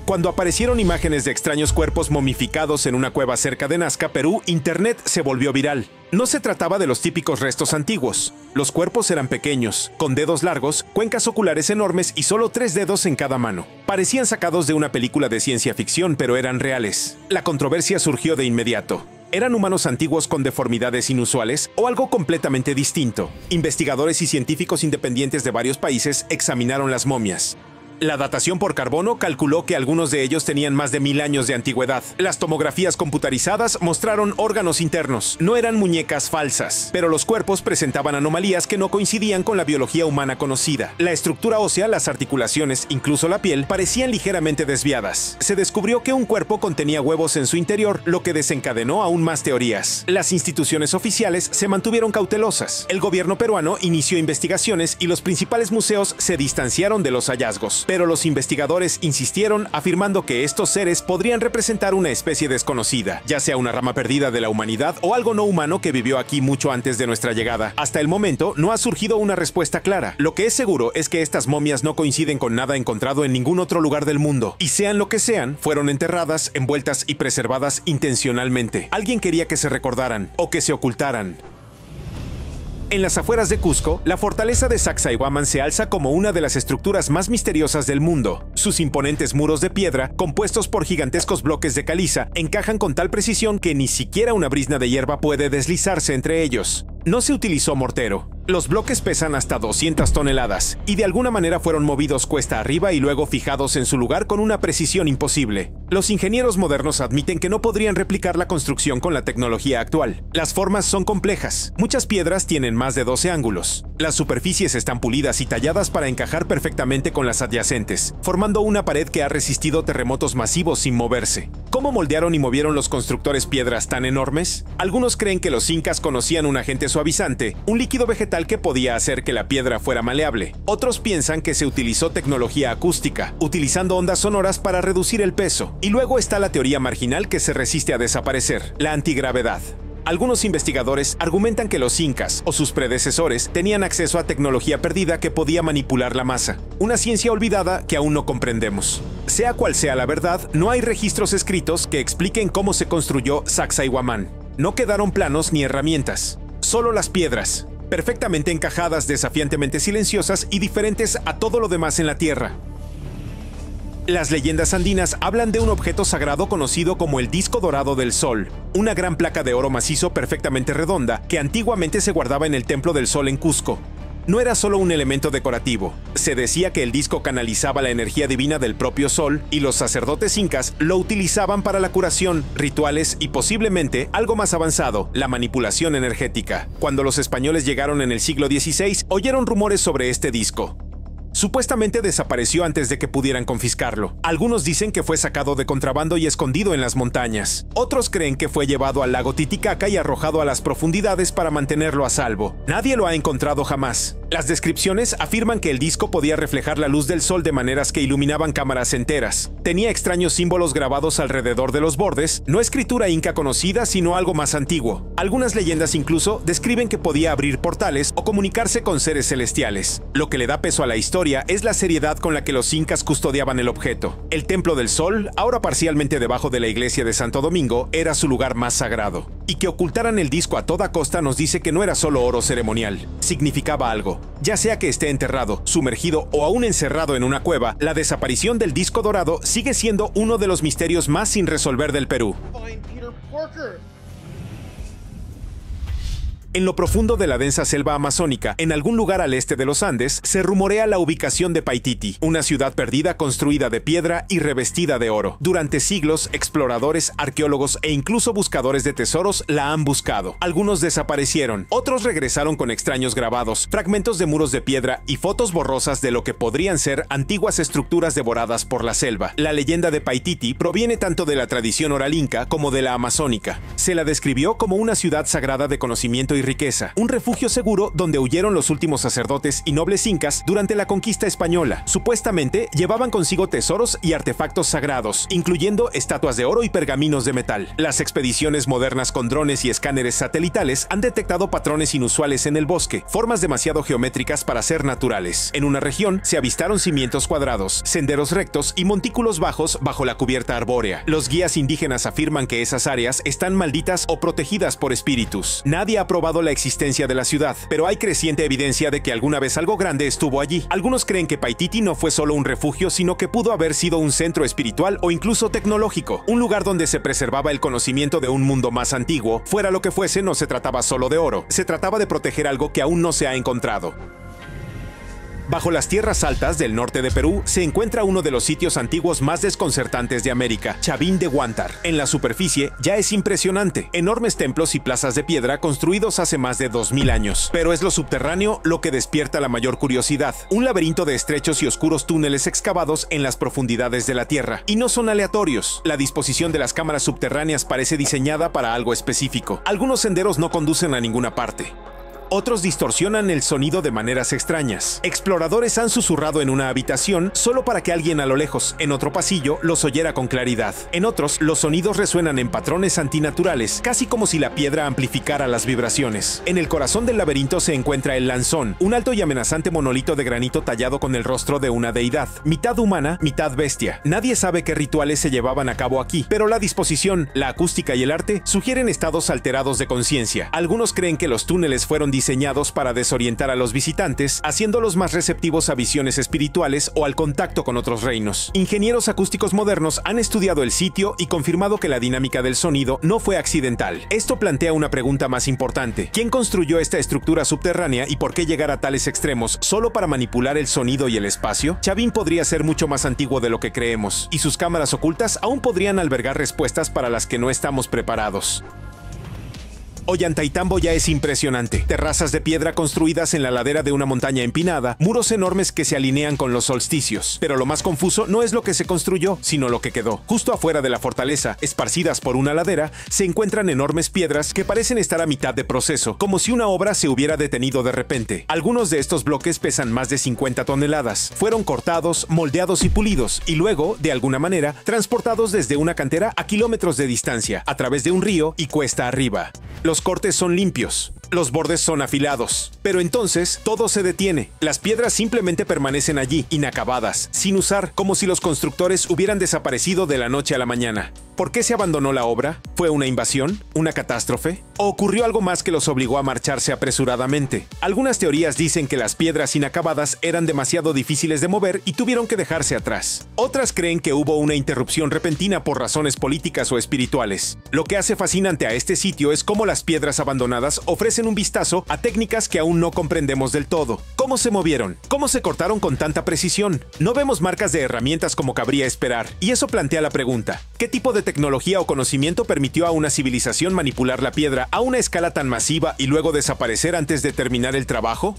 Cuando aparecieron imágenes de extraños cuerpos momificados en una cueva cerca de Nazca, Perú, Internet se volvió viral. No se trataba de los típicos restos antiguos. Los cuerpos eran pequeños, con dedos largos, cuencas oculares enormes y solo 3 dedos en cada mano. Parecían sacados de una película de ciencia ficción, pero eran reales. La controversia surgió de inmediato. ¿Eran humanos antiguos con deformidades inusuales o algo completamente distinto? Investigadores y científicos independientes de varios países examinaron las momias. La datación por carbono calculó que algunos de ellos tenían más de 1000 años de antigüedad. Las tomografías computarizadas mostraron órganos internos. No eran muñecas falsas, pero los cuerpos presentaban anomalías que no coincidían con la biología humana conocida. La estructura ósea, las articulaciones, incluso la piel, parecían ligeramente desviadas. Se descubrió que un cuerpo contenía huevos en su interior, lo que desencadenó aún más teorías. Las instituciones oficiales se mantuvieron cautelosas. El gobierno peruano inició investigaciones y los principales museos se distanciaron de los hallazgos. Pero los investigadores insistieron, afirmando que estos seres podrían representar una especie desconocida, ya sea una rama perdida de la humanidad o algo no humano que vivió aquí mucho antes de nuestra llegada. Hasta el momento no ha surgido una respuesta clara. Lo que es seguro es que estas momias no coinciden con nada encontrado en ningún otro lugar del mundo. Y sean lo que sean, fueron enterradas, envueltas y preservadas intencionalmente. Alguien quería que se recordaran o que se ocultaran. En las afueras de Cusco, la fortaleza de Sacsayhuamán se alza como una de las estructuras más misteriosas del mundo. Sus imponentes muros de piedra, compuestos por gigantescos bloques de caliza, encajan con tal precisión que ni siquiera una brizna de hierba puede deslizarse entre ellos. No se utilizó mortero. Los bloques pesan hasta 200 toneladas y de alguna manera fueron movidos cuesta arriba y luego fijados en su lugar con una precisión imposible. Los ingenieros modernos admiten que no podrían replicar la construcción con la tecnología actual. Las formas son complejas. Muchas piedras tienen más de 12 ángulos. Las superficies están pulidas y talladas para encajar perfectamente con las adyacentes, formando una pared que ha resistido terremotos masivos sin moverse. ¿Cómo moldearon y movieron los constructores piedras tan enormes? Algunos creen que los incas conocían un agente suavizante, un líquido vegetal que podía hacer que la piedra fuera maleable. Otros piensan que se utilizó tecnología acústica, utilizando ondas sonoras para reducir el peso. Y luego está la teoría marginal que se resiste a desaparecer, la antigravedad. Algunos investigadores argumentan que los incas o sus predecesores tenían acceso a tecnología perdida que podía manipular la masa, una ciencia olvidada que aún no comprendemos. Sea cual sea la verdad, no hay registros escritos que expliquen cómo se construyó Sacsayhuamán. No quedaron planos ni herramientas, solo las piedras, perfectamente encajadas, desafiantemente silenciosas y diferentes a todo lo demás en la Tierra. Las leyendas andinas hablan de un objeto sagrado conocido como el disco dorado del sol, una gran placa de oro macizo perfectamente redonda que antiguamente se guardaba en el Templo del Sol en Cusco. No era solo un elemento decorativo. Se decía que el disco canalizaba la energía divina del propio sol y los sacerdotes incas lo utilizaban para la curación, rituales y posiblemente algo más avanzado, la manipulación energética. Cuando los españoles llegaron en el siglo XVI, oyeron rumores sobre este disco. Supuestamente desapareció antes de que pudieran confiscarlo. Algunos dicen que fue sacado de contrabando y escondido en las montañas. Otros creen que fue llevado al lago Titicaca y arrojado a las profundidades para mantenerlo a salvo. Nadie lo ha encontrado jamás. Las descripciones afirman que el disco podía reflejar la luz del sol de maneras que iluminaban cámaras enteras. Tenía extraños símbolos grabados alrededor de los bordes, no escritura inca conocida, sino algo más antiguo. Algunas leyendas incluso describen que podía abrir portales o comunicarse con seres celestiales. Lo que le da peso a la historia es la seriedad con la que los incas custodiaban el objeto. El Templo del Sol, ahora parcialmente debajo de la iglesia de Santo Domingo, era su lugar más sagrado. Y que ocultaran el disco a toda costa nos dice que no era solo oro ceremonial, significaba algo. Ya sea que esté enterrado, sumergido o aún encerrado en una cueva, la desaparición del disco dorado sigue siendo uno de los misterios más sin resolver del Perú. En lo profundo de la densa selva amazónica, en algún lugar al este de los Andes, se rumorea la ubicación de Paititi, una ciudad perdida construida de piedra y revestida de oro. Durante siglos, exploradores, arqueólogos e incluso buscadores de tesoros la han buscado. Algunos desaparecieron, otros regresaron con extraños grabados, fragmentos de muros de piedra y fotos borrosas de lo que podrían ser antiguas estructuras devoradas por la selva. La leyenda de Paititi proviene tanto de la tradición oral inca como de la amazónica. Se la describió como una ciudad sagrada de conocimiento y riqueza, un refugio seguro donde huyeron los últimos sacerdotes y nobles incas durante la conquista española. Supuestamente llevaban consigo tesoros y artefactos sagrados, incluyendo estatuas de oro y pergaminos de metal. Las expediciones modernas con drones y escáneres satelitales han detectado patrones inusuales en el bosque, formas demasiado geométricas para ser naturales. En una región se avistaron cimientos cuadrados, senderos rectos y montículos bajos bajo la cubierta arbórea. Los guías indígenas afirman que esas áreas están malditas o protegidas por espíritus. Nadie ha probado la existencia de la ciudad, pero hay creciente evidencia de que alguna vez algo grande estuvo allí. Algunos creen que Paititi no fue solo un refugio, sino que pudo haber sido un centro espiritual o incluso tecnológico, un lugar donde se preservaba el conocimiento de un mundo más antiguo. Fuera lo que fuese, no se trataba solo de oro, se trataba de proteger algo que aún no se ha encontrado. Bajo las tierras altas del norte de Perú se encuentra uno de los sitios antiguos más desconcertantes de América, Chavín de Huántar. En la superficie ya es impresionante, enormes templos y plazas de piedra construidos hace más de 2000 años. Pero es lo subterráneo lo que despierta la mayor curiosidad, un laberinto de estrechos y oscuros túneles excavados en las profundidades de la tierra. Y no son aleatorios, la disposición de las cámaras subterráneas parece diseñada para algo específico. Algunos senderos no conducen a ninguna parte. Otros distorsionan el sonido de maneras extrañas. Exploradores han susurrado en una habitación solo para que alguien a lo lejos, en otro pasillo, los oyera con claridad. En otros, los sonidos resuenan en patrones antinaturales, casi como si la piedra amplificara las vibraciones. En el corazón del laberinto se encuentra el Lanzón, un alto y amenazante monolito de granito tallado con el rostro de una deidad, mitad humana, mitad bestia. Nadie sabe qué rituales se llevaban a cabo aquí, pero la disposición, la acústica y el arte sugieren estados alterados de conciencia. Algunos creen que los túneles fueron diseñados para desorientar a los visitantes, haciéndolos más receptivos a visiones espirituales o al contacto con otros reinos. Ingenieros acústicos modernos han estudiado el sitio y confirmado que la dinámica del sonido no fue accidental. Esto plantea una pregunta más importante. ¿Quién construyó esta estructura subterránea y por qué llegar a tales extremos solo para manipular el sonido y el espacio? Chavín podría ser mucho más antiguo de lo que creemos, y sus cámaras ocultas aún podrían albergar respuestas para las que no estamos preparados. Ollantaytambo ya es impresionante. Terrazas de piedra construidas en la ladera de una montaña empinada, muros enormes que se alinean con los solsticios. Pero lo más confuso no es lo que se construyó, sino lo que quedó. Justo afuera de la fortaleza, esparcidas por una ladera, se encuentran enormes piedras que parecen estar a mitad de proceso, como si una obra se hubiera detenido de repente. Algunos de estos bloques pesan más de 50 toneladas. Fueron cortados, moldeados y pulidos, y luego, de alguna manera, transportados desde una cantera a kilómetros de distancia, a través de un río y cuesta arriba. Los cortes son limpios, los bordes son afilados, pero entonces todo se detiene. Las piedras simplemente permanecen allí, inacabadas, sin usar, como si los constructores hubieran desaparecido de la noche a la mañana. ¿Por qué se abandonó la obra? ¿Fue una invasión? ¿Una catástrofe? ¿O ocurrió algo más que los obligó a marcharse apresuradamente? Algunas teorías dicen que las piedras inacabadas eran demasiado difíciles de mover y tuvieron que dejarse atrás. Otras creen que hubo una interrupción repentina por razones políticas o espirituales. Lo que hace fascinante a este sitio es cómo las piedras abandonadas ofrecen un vistazo a técnicas que aún no comprendemos del todo. ¿Cómo se movieron? ¿Cómo se cortaron con tanta precisión? No vemos marcas de herramientas como cabría esperar, y eso plantea la pregunta: ¿qué tipo de tecnología o conocimiento permitió a una civilización manipular la piedra a una escala tan masiva y luego desaparecer antes de terminar el trabajo?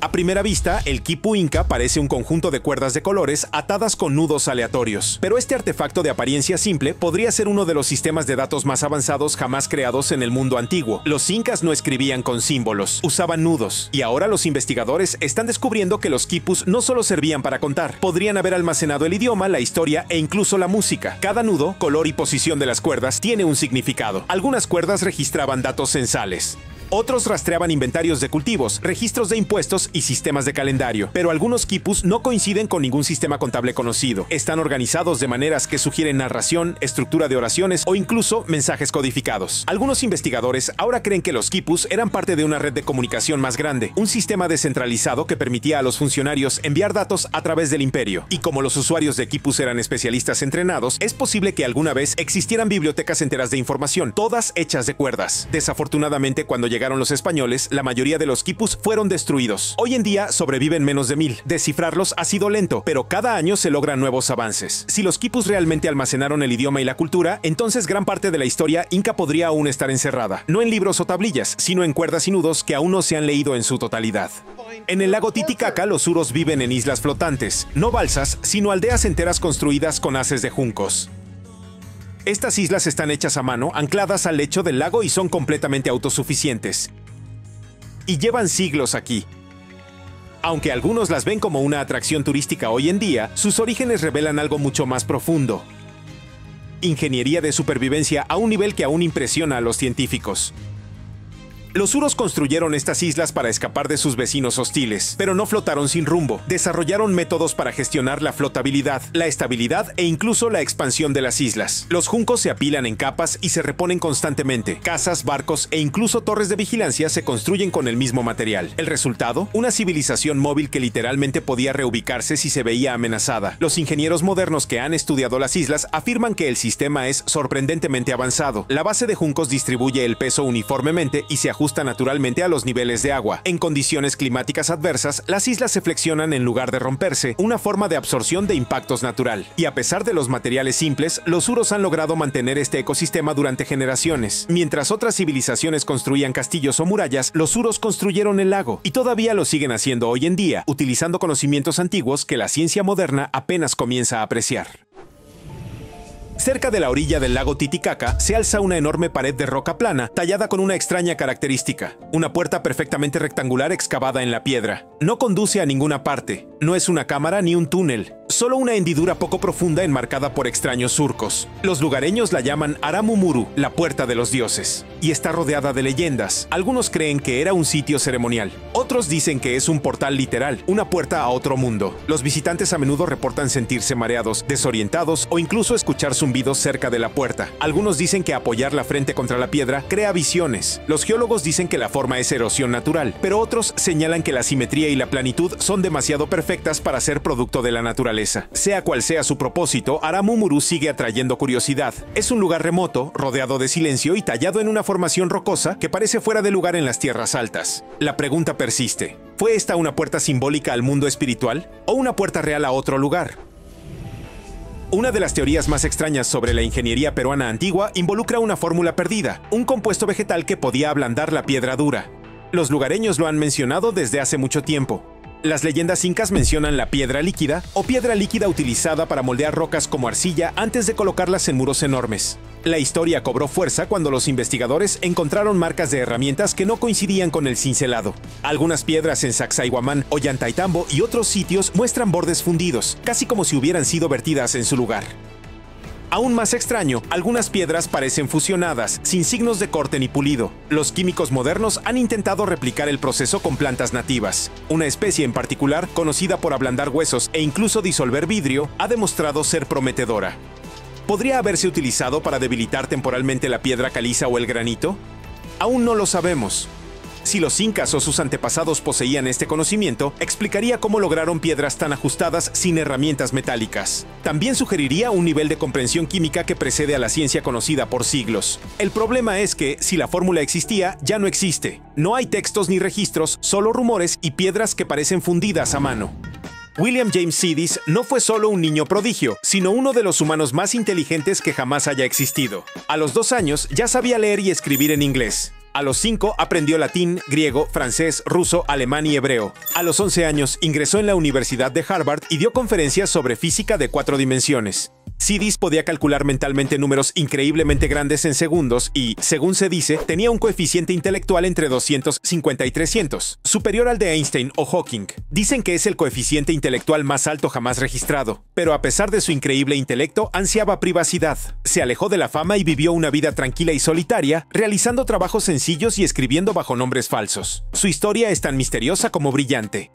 A primera vista, el quipu inca parece un conjunto de cuerdas de colores atadas con nudos aleatorios, pero este artefacto de apariencia simple podría ser uno de los sistemas de datos más avanzados jamás creados en el mundo antiguo. Los incas no escribían con símbolos, usaban nudos, y ahora los investigadores están descubriendo que los quipus no solo servían para contar, podrían haber almacenado el idioma, la historia e incluso la música. Cada nudo, color y posición de las cuerdas tiene un significado. Algunas cuerdas registraban datos censales. Otros rastreaban inventarios de cultivos, registros de impuestos y sistemas de calendario, pero algunos quipus no coinciden con ningún sistema contable conocido. Están organizados de maneras que sugieren narración, estructura de oraciones o incluso mensajes codificados. Algunos investigadores ahora creen que los quipus eran parte de una red de comunicación más grande, un sistema descentralizado que permitía a los funcionarios enviar datos a través del imperio. Y como los usuarios de quipus eran especialistas entrenados, es posible que alguna vez existieran bibliotecas enteras de información, todas hechas de cuerdas. Desafortunadamente, cuando llegaron los españoles, la mayoría de los quipus fueron destruidos. Hoy en día sobreviven menos de 1000. Descifrarlos ha sido lento, pero cada año se logran nuevos avances. Si los quipus realmente almacenaron el idioma y la cultura, entonces gran parte de la historia inca podría aún estar encerrada, no en libros o tablillas, sino en cuerdas y nudos que aún no se han leído en su totalidad. En el lago Titicaca, los suros viven en islas flotantes, no balsas, sino aldeas enteras construidas con haces de juncos. Estas islas están hechas a mano, ancladas al lecho del lago y son completamente autosuficientes. Y llevan siglos aquí. Aunque algunos las ven como una atracción turística hoy en día, sus orígenes revelan algo mucho más profundo. Ingeniería de supervivencia a un nivel que aún impresiona a los científicos. Los suros construyeron estas islas para escapar de sus vecinos hostiles, pero no flotaron sin rumbo. Desarrollaron métodos para gestionar la flotabilidad, la estabilidad e incluso la expansión de las islas. Los juncos se apilan en capas y se reponen constantemente. Casas, barcos e incluso torres de vigilancia se construyen con el mismo material. El resultado, una civilización móvil que literalmente podía reubicarse si se veía amenazada. Los ingenieros modernos que han estudiado las islas afirman que el sistema es sorprendentemente avanzado. La base de juncos distribuye el peso uniformemente y se ajusta naturalmente a los niveles de agua. En condiciones climáticas adversas, las islas se flexionan en lugar de romperse, una forma de absorción de impactos natural. Y a pesar de los materiales simples, los suros han logrado mantener este ecosistema durante generaciones. Mientras otras civilizaciones construían castillos o murallas, los suros construyeron el lago, y todavía lo siguen haciendo hoy en día, utilizando conocimientos antiguos que la ciencia moderna apenas comienza a apreciar. Cerca de la orilla del lago Titicaca se alza una enorme pared de roca plana, tallada con una extraña característica, una puerta perfectamente rectangular excavada en la piedra. No conduce a ninguna parte, no es una cámara ni un túnel, solo una hendidura poco profunda enmarcada por extraños surcos. Los lugareños la llaman Aramumuru, la puerta de los dioses, y está rodeada de leyendas. Algunos creen que era un sitio ceremonial, otros dicen que es un portal literal, una puerta a otro mundo. Los visitantes a menudo reportan sentirse mareados, desorientados o incluso escuchar zumbidos cerca de la puerta. Algunos dicen que apoyar la frente contra la piedra crea visiones. Los geólogos dicen que la forma es erosión natural, pero otros señalan que la simetría y la planitud son demasiado perfectas para ser producto de la naturaleza. Sea cual sea su propósito, Aramumuru sigue atrayendo curiosidad. Es un lugar remoto, rodeado de silencio y tallado en una formación rocosa que parece fuera de lugar en las tierras altas. La pregunta persiste: ¿fue esta una puerta simbólica al mundo espiritual o una puerta real a otro lugar? Una de las teorías más extrañas sobre la ingeniería peruana antigua involucra una fórmula perdida, un compuesto vegetal que podía ablandar la piedra dura. Los lugareños lo han mencionado desde hace mucho tiempo. Las leyendas incas mencionan la piedra líquida o piedra líquida utilizada para moldear rocas como arcilla antes de colocarlas en muros enormes. La historia cobró fuerza cuando los investigadores encontraron marcas de herramientas que no coincidían con el cincelado. Algunas piedras en Sacsayhuamán, Ollantaytambo y otros sitios muestran bordes fundidos, casi como si hubieran sido vertidas en su lugar. Aún más extraño, algunas piedras parecen fusionadas, sin signos de corte ni pulido. Los químicos modernos han intentado replicar el proceso con plantas nativas. Una especie en particular, conocida por ablandar huesos e incluso disolver vidrio, ha demostrado ser prometedora. ¿Podría haberse utilizado para debilitar temporalmente la piedra caliza o el granito? Aún no lo sabemos. Si los incas o sus antepasados poseían este conocimiento, explicaría cómo lograron piedras tan ajustadas sin herramientas metálicas. También sugeriría un nivel de comprensión química que precede a la ciencia conocida por siglos. El problema es que, si la fórmula existía, ya no existe. No hay textos ni registros, solo rumores y piedras que parecen fundidas a mano. William James Sidis no fue solo un niño prodigio, sino uno de los humanos más inteligentes que jamás haya existido. A los 2 años ya sabía leer y escribir en inglés. A los 5 aprendió latín, griego, francés, ruso, alemán y hebreo. A los 11 años ingresó en la Universidad de Harvard y dio conferencias sobre física de 4 dimensiones. Sidis podía calcular mentalmente números increíblemente grandes en segundos y, según se dice, tenía un coeficiente intelectual entre 250 y 300, superior al de Einstein o Hawking. Dicen que es el coeficiente intelectual más alto jamás registrado, pero a pesar de su increíble intelecto, ansiaba privacidad. Se alejó de la fama y vivió una vida tranquila y solitaria, realizando trabajos sencillos y escribiendo bajo nombres falsos. Su historia es tan misteriosa como brillante.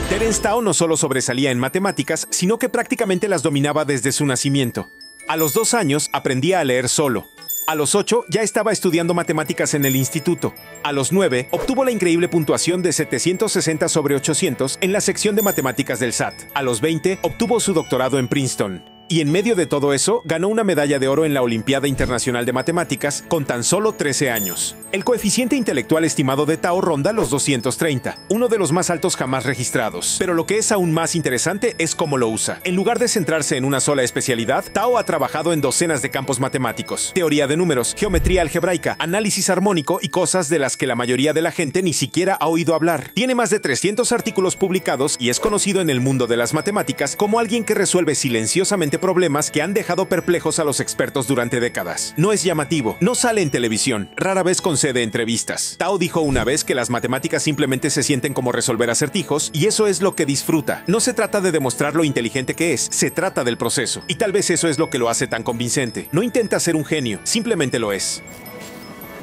Terence Tao no solo sobresalía en matemáticas, sino que prácticamente las dominaba desde su nacimiento. A los 2 años aprendía a leer solo. A los 8 ya estaba estudiando matemáticas en el instituto. A los 9 obtuvo la increíble puntuación de 760 sobre 800 en la sección de matemáticas del SAT. A los 20 obtuvo su doctorado en Princeton. Y en medio de todo eso, ganó una medalla de oro en la Olimpiada Internacional de Matemáticas con tan solo 13 años. El coeficiente intelectual estimado de Tao ronda los 230, uno de los más altos jamás registrados. Pero lo que es aún más interesante es cómo lo usa. En lugar de centrarse en una sola especialidad, Tao ha trabajado en docenas de campos matemáticos: teoría de números, geometría algebraica, análisis armónico y cosas de las que la mayoría de la gente ni siquiera ha oído hablar. Tiene más de 300 artículos publicados y es conocido en el mundo de las matemáticas como alguien que resuelve silenciosamente problemas que han dejado perplejos a los expertos durante décadas. No es llamativo, no sale en televisión, rara vez concede entrevistas. Tao dijo una vez que las matemáticas simplemente se sienten como resolver acertijos y eso es lo que disfruta. No se trata de demostrar lo inteligente que es, se trata del proceso. Y tal vez eso es lo que lo hace tan convincente. No intenta ser un genio, simplemente lo es.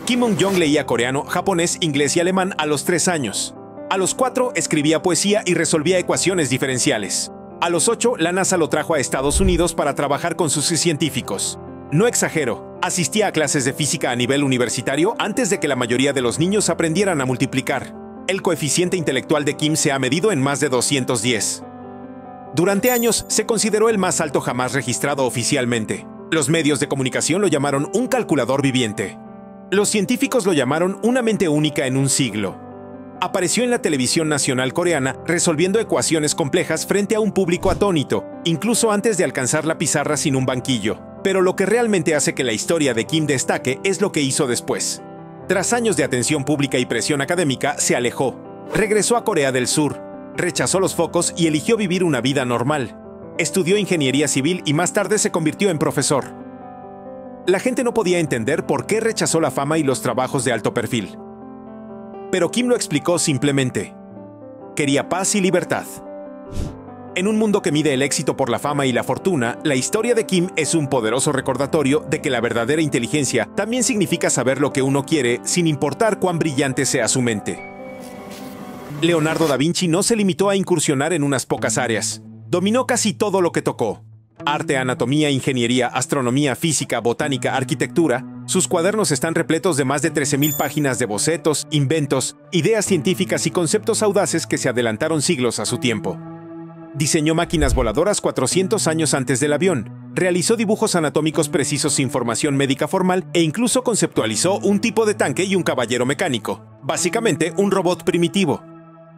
Kim Moon-young leía coreano, japonés, inglés y alemán a los 3 años. A los 4 escribía poesía y resolvía ecuaciones diferenciales. A los 8, la NASA lo trajo a Estados Unidos para trabajar con sus científicos. No exagero, asistía a clases de física a nivel universitario antes de que la mayoría de los niños aprendieran a multiplicar. El coeficiente intelectual de Kim se ha medido en más de 210. Durante años, se consideró el más alto jamás registrado oficialmente. Los medios de comunicación lo llamaron un calculador viviente. Los científicos lo llamaron una mente única en un siglo. Apareció en la televisión nacional coreana resolviendo ecuaciones complejas frente a un público atónito, incluso antes de alcanzar la pizarra sin un banquillo. Pero lo que realmente hace que la historia de Kim destaque es lo que hizo después. Tras años de atención pública y presión académica, se alejó. Regresó a Corea del Sur, rechazó los focos y eligió vivir una vida normal. Estudió ingeniería civil y más tarde se convirtió en profesor. La gente no podía entender por qué rechazó la fama y los trabajos de alto perfil. Pero Kim lo explicó simplemente. Quería paz y libertad. En un mundo que mide el éxito por la fama y la fortuna, la historia de Kim es un poderoso recordatorio de que la verdadera inteligencia también significa saber lo que uno quiere sin importar cuán brillante sea su mente. Leonardo da Vinci no se limitó a incursionar en unas pocas áreas. Dominó casi todo lo que tocó. Arte, anatomía, ingeniería, astronomía, física, botánica, arquitectura. Sus cuadernos están repletos de más de 13,000 páginas de bocetos, inventos, ideas científicas y conceptos audaces que se adelantaron siglos a su tiempo. Diseñó máquinas voladoras 400 años antes del avión, realizó dibujos anatómicos precisos sin formación médica formal e incluso conceptualizó un tipo de tanque y un caballero mecánico, básicamente un robot primitivo.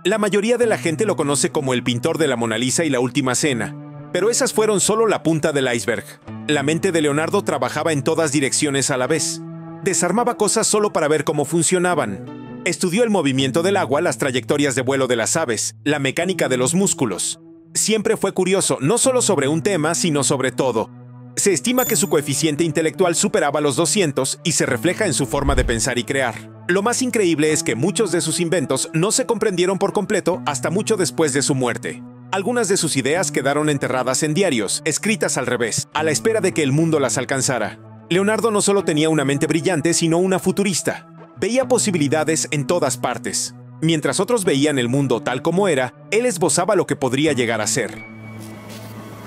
La mayoría de la gente lo conoce como el pintor de la Mona Lisa y la Última Cena, pero esas fueron solo la punta del iceberg. La mente de Leonardo trabajaba en todas direcciones a la vez. Desarmaba cosas solo para ver cómo funcionaban. Estudió el movimiento del agua, las trayectorias de vuelo de las aves, la mecánica de los músculos. Siempre fue curioso, no solo sobre un tema, sino sobre todo. Se estima que su coeficiente intelectual superaba los 200 y se refleja en su forma de pensar y crear. Lo más increíble es que muchos de sus inventos no se comprendieron por completo hasta mucho después de su muerte. Algunas de sus ideas quedaron enterradas en diarios, escritas al revés, a la espera de que el mundo las alcanzara. Leonardo no solo tenía una mente brillante, sino una futurista. Veía posibilidades en todas partes. Mientras otros veían el mundo tal como era, él esbozaba lo que podría llegar a ser.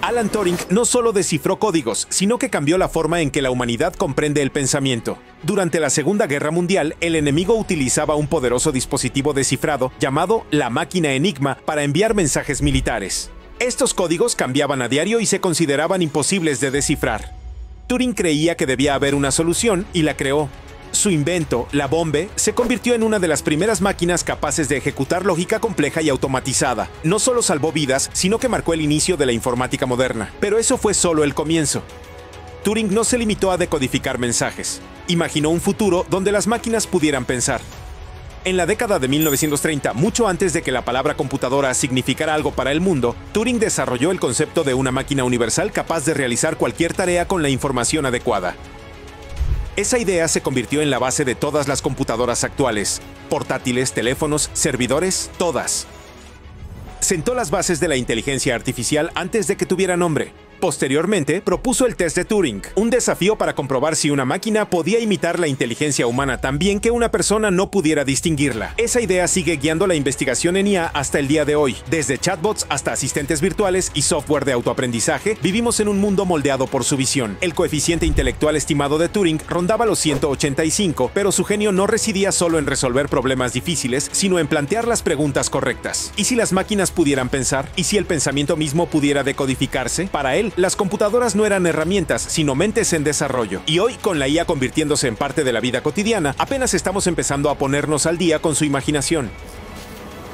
Alan Turing no solo descifró códigos, sino que cambió la forma en que la humanidad comprende el pensamiento. Durante la Segunda Guerra Mundial, el enemigo utilizaba un poderoso dispositivo descifrado llamado la máquina Enigma para enviar mensajes militares. Estos códigos cambiaban a diario y se consideraban imposibles de descifrar. Turing creía que debía haber una solución y la creó. Su invento, la bombe, se convirtió en una de las primeras máquinas capaces de ejecutar lógica compleja y automatizada. No solo salvó vidas, sino que marcó el inicio de la informática moderna. Pero eso fue solo el comienzo. Turing no se limitó a decodificar mensajes. Imaginó un futuro donde las máquinas pudieran pensar. En la década de 1930, mucho antes de que la palabra computadora significara algo para el mundo, Turing desarrolló el concepto de una máquina universal capaz de realizar cualquier tarea con la información adecuada. Esa idea se convirtió en la base de todas las computadoras actuales, portátiles, teléfonos, servidores, todas. Sentó las bases de la inteligencia artificial antes de que tuviera nombre. Posteriormente, propuso el test de Turing, un desafío para comprobar si una máquina podía imitar la inteligencia humana tan bien que una persona no pudiera distinguirla. Esa idea sigue guiando la investigación en IA hasta el día de hoy. Desde chatbots hasta asistentes virtuales y software de autoaprendizaje, vivimos en un mundo moldeado por su visión. El coeficiente intelectual estimado de Turing rondaba los 185, pero su genio no residía solo en resolver problemas difíciles, sino en plantear las preguntas correctas. ¿Y si las máquinas pudieran pensar? ¿Y si el pensamiento mismo pudiera decodificarse? Para él, las computadoras no eran herramientas, sino mentes en desarrollo. Y hoy, con la IA convirtiéndose en parte de la vida cotidiana, apenas estamos empezando a ponernos al día con su imaginación.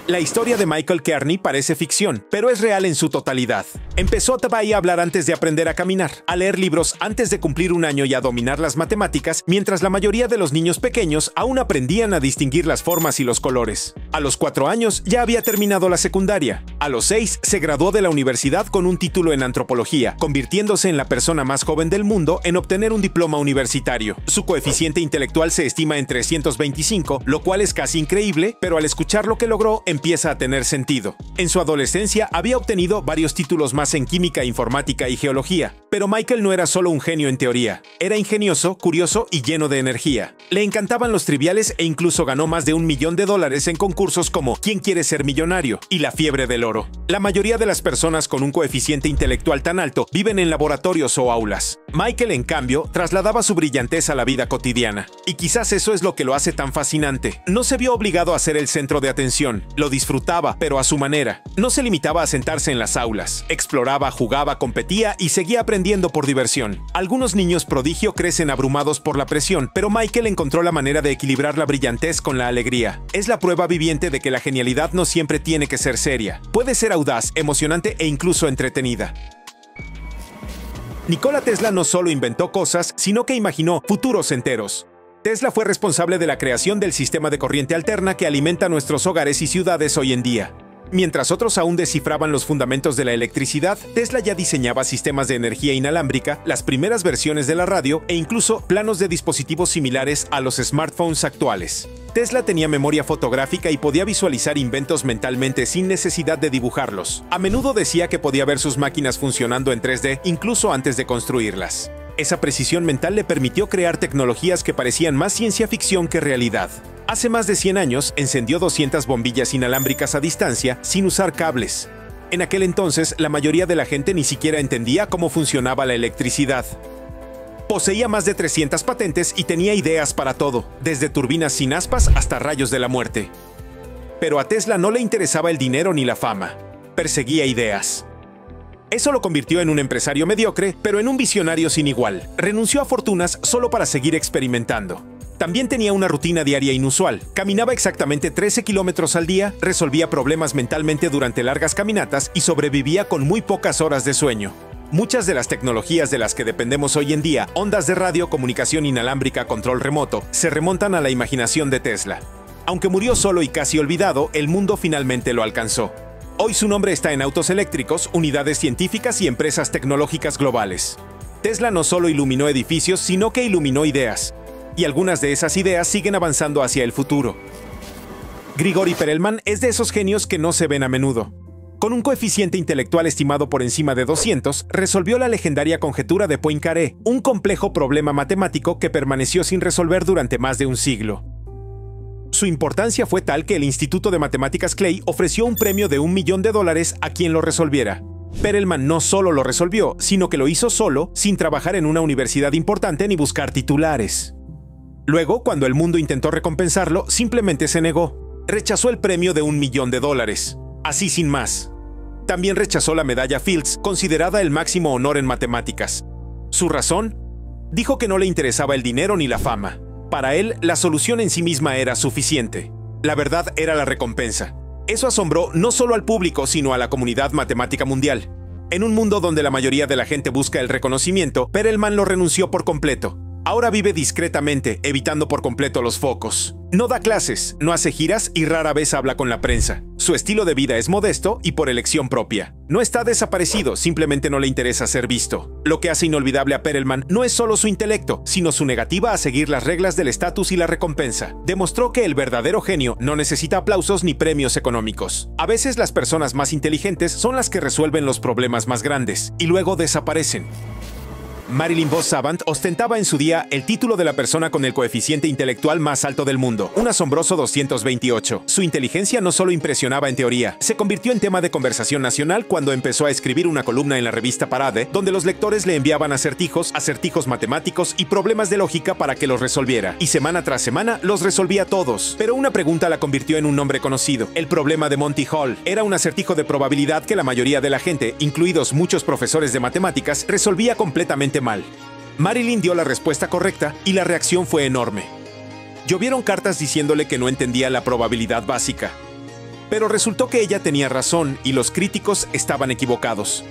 La historia de Michael Kearney parece ficción, pero es real en su totalidad. Empezó a hablar antes de aprender a caminar, a leer libros antes de cumplir un año y a dominar las matemáticas, mientras la mayoría de los niños pequeños aún aprendían a distinguir las formas y los colores. A los 4 años ya había terminado la secundaria. A los 6 se graduó de la universidad con un título en antropología, convirtiéndose en la persona más joven del mundo en obtener un diploma universitario. Su coeficiente intelectual se estima en 325, lo cual es casi increíble, pero al escuchar lo que logró, empieza a tener sentido. En su adolescencia había obtenido varios títulos más en química, informática y geología, pero Michael no era solo un genio en teoría. Era ingenioso, curioso y lleno de energía. Le encantaban los triviales e incluso ganó más de $1 millón en concursos como ¿Quién quiere ser millonario? Y La fiebre del oro. La mayoría de las personas con un coeficiente intelectual tan alto viven en laboratorios o aulas. Michael, en cambio, trasladaba su brillantez a la vida cotidiana. Y quizás eso es lo que lo hace tan fascinante. No se vio obligado a ser el centro de atención. Lo disfrutaba, pero a su manera. No se limitaba a sentarse en las aulas. Exploraba, jugaba, competía y seguía aprendiendo por diversión. Algunos niños prodigio crecen abrumados por la presión, pero Michael encontró la manera de equilibrar la brillantez con la alegría. Es la prueba viviente de que la genialidad no siempre tiene que ser seria. Puede ser audaz, emocionante e incluso entretenida. Nikola Tesla no solo inventó cosas, sino que imaginó futuros enteros. Tesla fue responsable de la creación del sistema de corriente alterna que alimenta nuestros hogares y ciudades hoy en día. Mientras otros aún descifraban los fundamentos de la electricidad, Tesla ya diseñaba sistemas de energía inalámbrica, las primeras versiones de la radio e incluso planos de dispositivos similares a los smartphones actuales. Tesla tenía memoria fotográfica y podía visualizar inventos mentalmente sin necesidad de dibujarlos. A menudo decía que podía ver sus máquinas funcionando en 3D incluso antes de construirlas. Esa precisión mental le permitió crear tecnologías que parecían más ciencia ficción que realidad. Hace más de 100 años encendió 200 bombillas inalámbricas a distancia sin usar cables. En aquel entonces, la mayoría de la gente ni siquiera entendía cómo funcionaba la electricidad. Poseía más de 300 patentes y tenía ideas para todo, desde turbinas sin aspas hasta rayos de la muerte. Pero a Tesla no le interesaba el dinero ni la fama. Perseguía ideas. Eso lo convirtió en un empresario mediocre, pero en un visionario sin igual. Renunció a fortunas solo para seguir experimentando. También tenía una rutina diaria inusual. Caminaba exactamente 13 kilómetros al día, resolvía problemas mentalmente durante largas caminatas y sobrevivía con muy pocas horas de sueño. Muchas de las tecnologías de las que dependemos hoy en día, ondas de radio, comunicación inalámbrica, control remoto, se remontan a la imaginación de Tesla. Aunque murió solo y casi olvidado, el mundo finalmente lo alcanzó. Hoy su nombre está en autos eléctricos, unidades científicas y empresas tecnológicas globales. Tesla no solo iluminó edificios, sino que iluminó ideas. Y algunas de esas ideas siguen avanzando hacia el futuro. Grigori Perelman es de esos genios que no se ven a menudo. Con un coeficiente intelectual estimado por encima de 200, resolvió la legendaria conjetura de Poincaré, un complejo problema matemático que permaneció sin resolver durante más de un siglo. Su importancia fue tal que el Instituto de Matemáticas Clay ofreció un premio de $1 millón a quien lo resolviera. Perelman no solo lo resolvió, sino que lo hizo solo, sin trabajar en una universidad importante ni buscar titulares. Luego, cuando el mundo intentó recompensarlo, simplemente se negó. Rechazó el premio de $1 millón. Así sin más. También rechazó la medalla Fields, considerada el máximo honor en matemáticas. ¿Su razón? Dijo que no le interesaba el dinero ni la fama. Para él, la solución en sí misma era suficiente. La verdad era la recompensa. Eso asombró no solo al público, sino a la comunidad matemática mundial. En un mundo donde la mayoría de la gente busca el reconocimiento, Perelman lo renunció por completo. Ahora vive discretamente, evitando por completo los focos. No da clases, no hace giras y rara vez habla con la prensa. Su estilo de vida es modesto y por elección propia. No está desaparecido, simplemente no le interesa ser visto. Lo que hace inolvidable a Perelman no es solo su intelecto, sino su negativa a seguir las reglas del estatus y la recompensa. Demostró que el verdadero genio no necesita aplausos ni premios económicos. A veces las personas más inteligentes son las que resuelven los problemas más grandes y luego desaparecen. Marilyn Vos Savant ostentaba en su día el título de la persona con el coeficiente intelectual más alto del mundo, un asombroso 228. Su inteligencia no solo impresionaba en teoría, se convirtió en tema de conversación nacional cuando empezó a escribir una columna en la revista Parade, donde los lectores le enviaban acertijos matemáticos y problemas de lógica para que los resolviera, y semana tras semana los resolvía todos. Pero una pregunta la convirtió en un nombre conocido: el problema de Monty Hall. Era un acertijo de probabilidad que la mayoría de la gente, incluidos muchos profesores de matemáticas, resolvía completamente mal. Marilyn dio la respuesta correcta y la reacción fue enorme. Llovieron cartas diciéndole que no entendía la probabilidad básica. Pero resultó que ella tenía razón y los críticos estaban equivocados.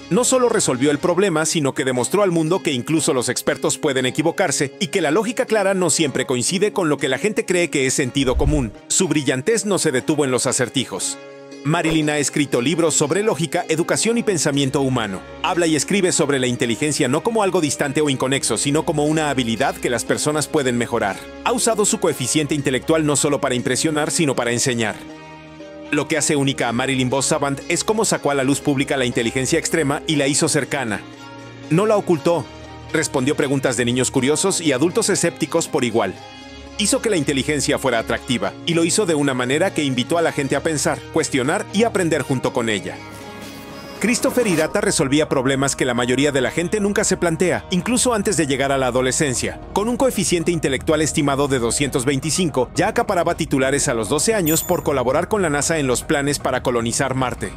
No solo resolvió el problema, sino que demostró al mundo que incluso los expertos pueden equivocarse y que la lógica clara no siempre coincide con lo que la gente cree que es sentido común. Su brillantez no se detuvo en los acertijos. Marilyn ha escrito libros sobre lógica, educación y pensamiento humano. Habla y escribe sobre la inteligencia no como algo distante o inconexo, sino como una habilidad que las personas pueden mejorar. Ha usado su coeficiente intelectual no solo para impresionar, sino para enseñar. Lo que hace única a Marilyn Vos Savant es cómo sacó a la luz pública la inteligencia extrema y la hizo cercana. No la ocultó. Respondió preguntas de niños curiosos y adultos escépticos por igual. Hizo que la inteligencia fuera atractiva, y lo hizo de una manera que invitó a la gente a pensar, cuestionar y aprender junto con ella. Christopher Hirata resolvía problemas que la mayoría de la gente nunca se plantea, incluso antes de llegar a la adolescencia. Con un coeficiente intelectual estimado de 225, ya acaparaba titulares a los 12 años por colaborar con la NASA en los planes para colonizar Marte.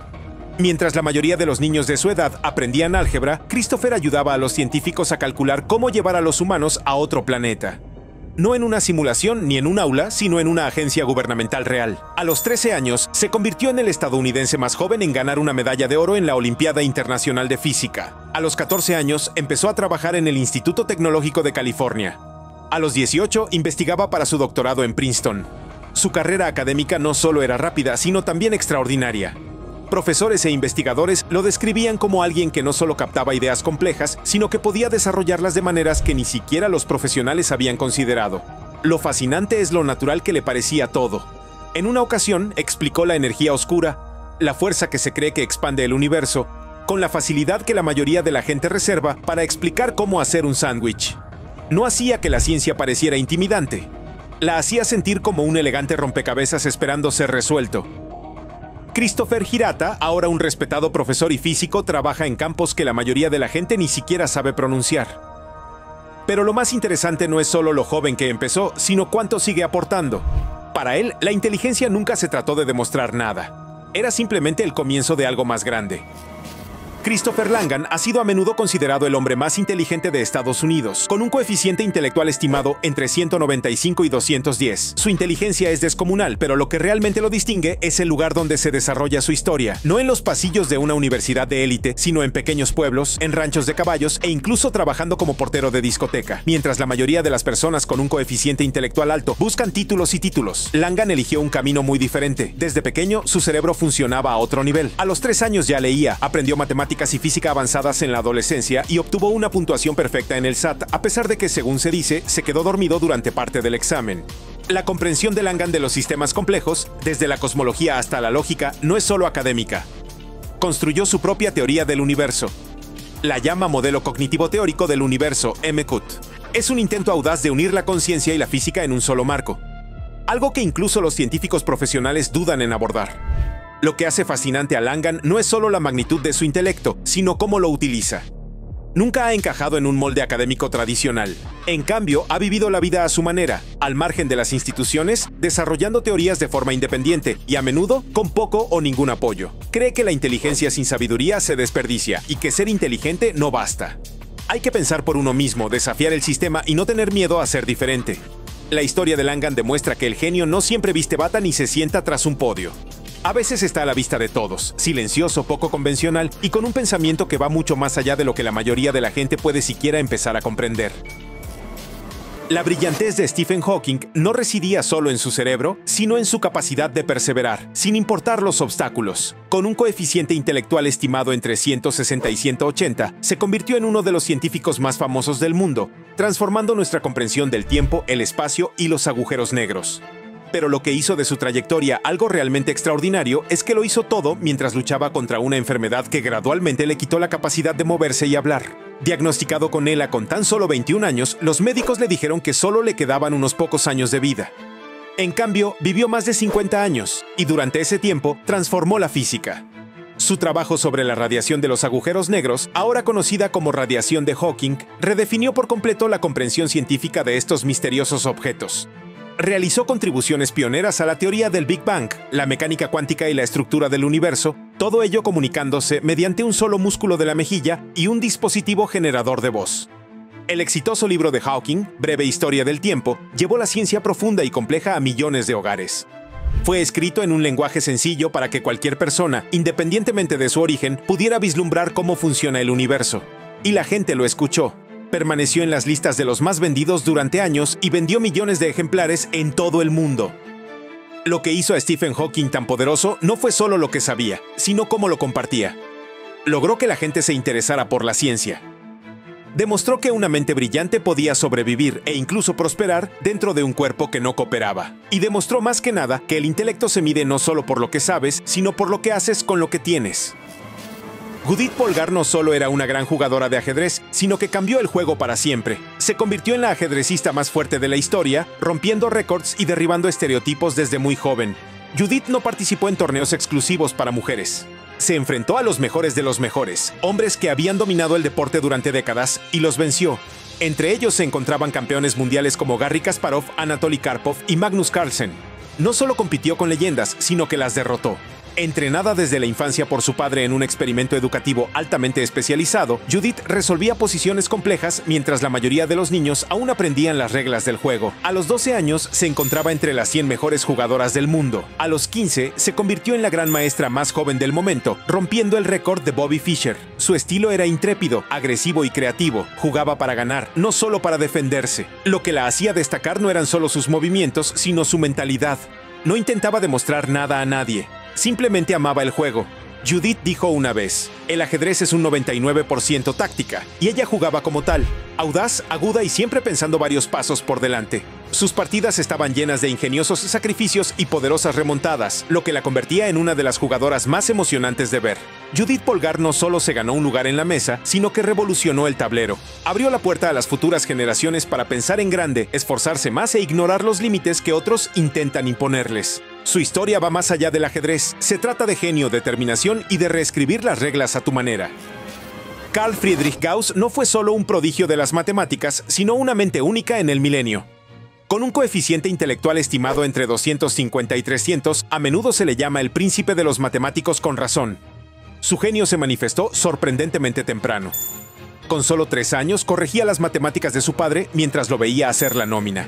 Mientras la mayoría de los niños de su edad aprendían álgebra, Christopher ayudaba a los científicos a calcular cómo llevar a los humanos a otro planeta. No en una simulación ni en un aula, sino en una agencia gubernamental real. A los 13 años, se convirtió en el estadounidense más joven en ganar una medalla de oro en la Olimpiada Internacional de Física. A los 14 años, empezó a trabajar en el Instituto Tecnológico de California. A los 18, investigaba para su doctorado en Princeton. Su carrera académica no solo era rápida, sino también extraordinaria. Profesores e investigadores lo describían como alguien que no solo captaba ideas complejas, sino que podía desarrollarlas de maneras que ni siquiera los profesionales habían considerado. Lo fascinante es lo natural que le parecía todo. En una ocasión, explicó la energía oscura, la fuerza que se cree que expande el universo, con la facilidad que la mayoría de la gente reserva para explicar cómo hacer un sándwich. No hacía que la ciencia pareciera intimidante. La hacía sentir como un elegante rompecabezas esperando ser resuelto. Christopher Hirata, ahora un respetado profesor y físico, trabaja en campos que la mayoría de la gente ni siquiera sabe pronunciar. Pero lo más interesante no es solo lo joven que empezó, sino cuánto sigue aportando. Para él, la inteligencia nunca se trató de demostrar nada. Era simplemente el comienzo de algo más grande. Christopher Langan ha sido a menudo considerado el hombre más inteligente de Estados Unidos, con un coeficiente intelectual estimado entre 195 y 210. Su inteligencia es descomunal, pero lo que realmente lo distingue es el lugar donde se desarrolla su historia. No en los pasillos de una universidad de élite, sino en pequeños pueblos, en ranchos de caballos e incluso trabajando como portero de discoteca. Mientras la mayoría de las personas con un coeficiente intelectual alto buscan títulos y títulos, Langan eligió un camino muy diferente. Desde pequeño, su cerebro funcionaba a otro nivel. A los 3 años ya leía, aprendió matemáticas y física avanzadas en la adolescencia y obtuvo una puntuación perfecta en el SAT, a pesar de que, según se dice, se quedó dormido durante parte del examen. La comprensión de Langan de los sistemas complejos, desde la cosmología hasta la lógica, no es solo académica. Construyó su propia teoría del universo. La llama modelo cognitivo teórico del universo, MCUT. Es un intento audaz de unir la conciencia y la física en un solo marco. Algo que incluso los científicos profesionales dudan en abordar. Lo que hace fascinante a Langan no es solo la magnitud de su intelecto, sino cómo lo utiliza. Nunca ha encajado en un molde académico tradicional. En cambio, ha vivido la vida a su manera, al margen de las instituciones, desarrollando teorías de forma independiente y a menudo con poco o ningún apoyo. Cree que la inteligencia sin sabiduría se desperdicia y que ser inteligente no basta. Hay que pensar por uno mismo, desafiar el sistema y no tener miedo a ser diferente. La historia de Langan demuestra que el genio no siempre viste bata ni se sienta tras un podio. A veces está a la vista de todos, silencioso, poco convencional y con un pensamiento que va mucho más allá de lo que la mayoría de la gente puede siquiera empezar a comprender. La brillantez de Stephen Hawking no residía solo en su cerebro, sino en su capacidad de perseverar, sin importar los obstáculos. Con un coeficiente intelectual estimado entre 160 y 180, se convirtió en uno de los científicos más famosos del mundo, transformando nuestra comprensión del tiempo, el espacio y los agujeros negros. Pero lo que hizo de su trayectoria algo realmente extraordinario es que lo hizo todo mientras luchaba contra una enfermedad que gradualmente le quitó la capacidad de moverse y hablar. Diagnosticado con ELA con tan solo 21 años, los médicos le dijeron que solo le quedaban unos pocos años de vida. En cambio, vivió más de 50 años, y durante ese tiempo transformó la física. Su trabajo sobre la radiación de los agujeros negros, ahora conocida como radiación de Hawking, redefinió por completo la comprensión científica de estos misteriosos objetos. Realizó contribuciones pioneras a la teoría del Big Bang, la mecánica cuántica y la estructura del universo, todo ello comunicándose mediante un solo músculo de la mejilla y un dispositivo generador de voz. El exitoso libro de Hawking, Breve Historia del Tiempo, llevó la ciencia profunda y compleja a millones de hogares. Fue escrito en un lenguaje sencillo para que cualquier persona, independientemente de su origen, pudiera vislumbrar cómo funciona el universo. Y la gente lo escuchó. Permaneció en las listas de los más vendidos durante años y vendió millones de ejemplares en todo el mundo. Lo que hizo a Stephen Hawking tan poderoso no fue solo lo que sabía, sino cómo lo compartía. Logró que la gente se interesara por la ciencia. Demostró que una mente brillante podía sobrevivir e incluso prosperar dentro de un cuerpo que no cooperaba. Y demostró más que nada que el intelecto se mide no solo por lo que sabes, sino por lo que haces con lo que tienes. Judith Polgar no solo era una gran jugadora de ajedrez, sino que cambió el juego para siempre. Se convirtió en la ajedrecista más fuerte de la historia, rompiendo récords y derribando estereotipos desde muy joven. Judith no participó en torneos exclusivos para mujeres. Se enfrentó a los mejores de los mejores, hombres que habían dominado el deporte durante décadas, y los venció. Entre ellos se encontraban campeones mundiales como Garry Kasparov, Anatoly Karpov y Magnus Carlsen. No solo compitió con leyendas, sino que las derrotó. Entrenada desde la infancia por su padre en un experimento educativo altamente especializado, Judith resolvía posiciones complejas mientras la mayoría de los niños aún aprendían las reglas del juego. A los 12 años se encontraba entre las 100 mejores jugadoras del mundo. A los 15 se convirtió en la gran maestra más joven del momento, rompiendo el récord de Bobby Fischer. Su estilo era intrépido, agresivo y creativo. Jugaba para ganar, no solo para defenderse. Lo que la hacía destacar no eran solo sus movimientos, sino su mentalidad. No intentaba demostrar nada a nadie. Simplemente amaba el juego. Judith dijo una vez, el ajedrez es un 99% táctica, y ella jugaba como tal, audaz, aguda y siempre pensando varios pasos por delante. Sus partidas estaban llenas de ingeniosos sacrificios y poderosas remontadas, lo que la convertía en una de las jugadoras más emocionantes de ver. Judith Polgar no solo se ganó un lugar en la mesa, sino que revolucionó el tablero. Abrió la puerta a las futuras generaciones para pensar en grande, esforzarse más e ignorar los límites que otros intentan imponerles. Su historia va más allá del ajedrez. Se trata de genio, determinación y de reescribir las reglas a tu manera. Carl Friedrich Gauss no fue solo un prodigio de las matemáticas, sino una mente única en el milenio. Con un coeficiente intelectual estimado entre 250 y 300, a menudo se le llama el príncipe de los matemáticos con razón. Su genio se manifestó sorprendentemente temprano. Con solo 3 años corregía las matemáticas de su padre mientras lo veía hacer la nómina.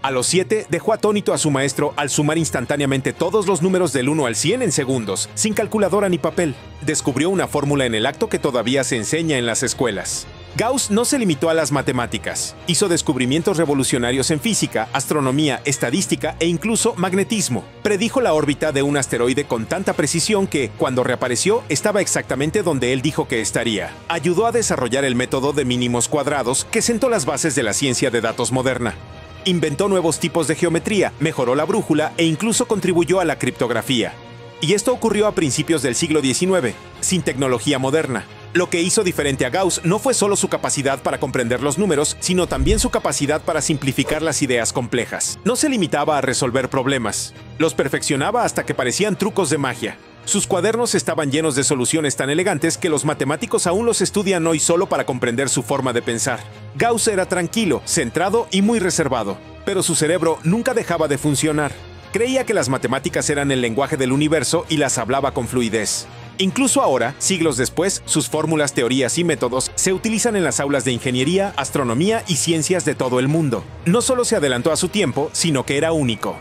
A los 7 dejó atónito a su maestro al sumar instantáneamente todos los números del 1 al 100 en segundos, sin calculadora ni papel. Descubrió una fórmula en el acto que todavía se enseña en las escuelas. Gauss no se limitó a las matemáticas. Hizo descubrimientos revolucionarios en física, astronomía, estadística e incluso magnetismo. Predijo la órbita de un asteroide con tanta precisión que, cuando reapareció, estaba exactamente donde él dijo que estaría. Ayudó a desarrollar el método de mínimos cuadrados que sentó las bases de la ciencia de datos moderna. Inventó nuevos tipos de geometría, mejoró la brújula e incluso contribuyó a la criptografía. Y esto ocurrió a principios del siglo XIX, sin tecnología moderna. Lo que hizo diferente a Gauss no fue solo su capacidad para comprender los números, sino también su capacidad para simplificar las ideas complejas. No se limitaba a resolver problemas, los perfeccionaba hasta que parecían trucos de magia. Sus cuadernos estaban llenos de soluciones tan elegantes que los matemáticos aún los estudian hoy solo para comprender su forma de pensar. Gauss era tranquilo, centrado y muy reservado, pero su cerebro nunca dejaba de funcionar. Creía que las matemáticas eran el lenguaje del universo y las hablaba con fluidez. Incluso ahora, siglos después, sus fórmulas, teorías y métodos se utilizan en las aulas de ingeniería, astronomía y ciencias de todo el mundo. No solo se adelantó a su tiempo, sino que era único.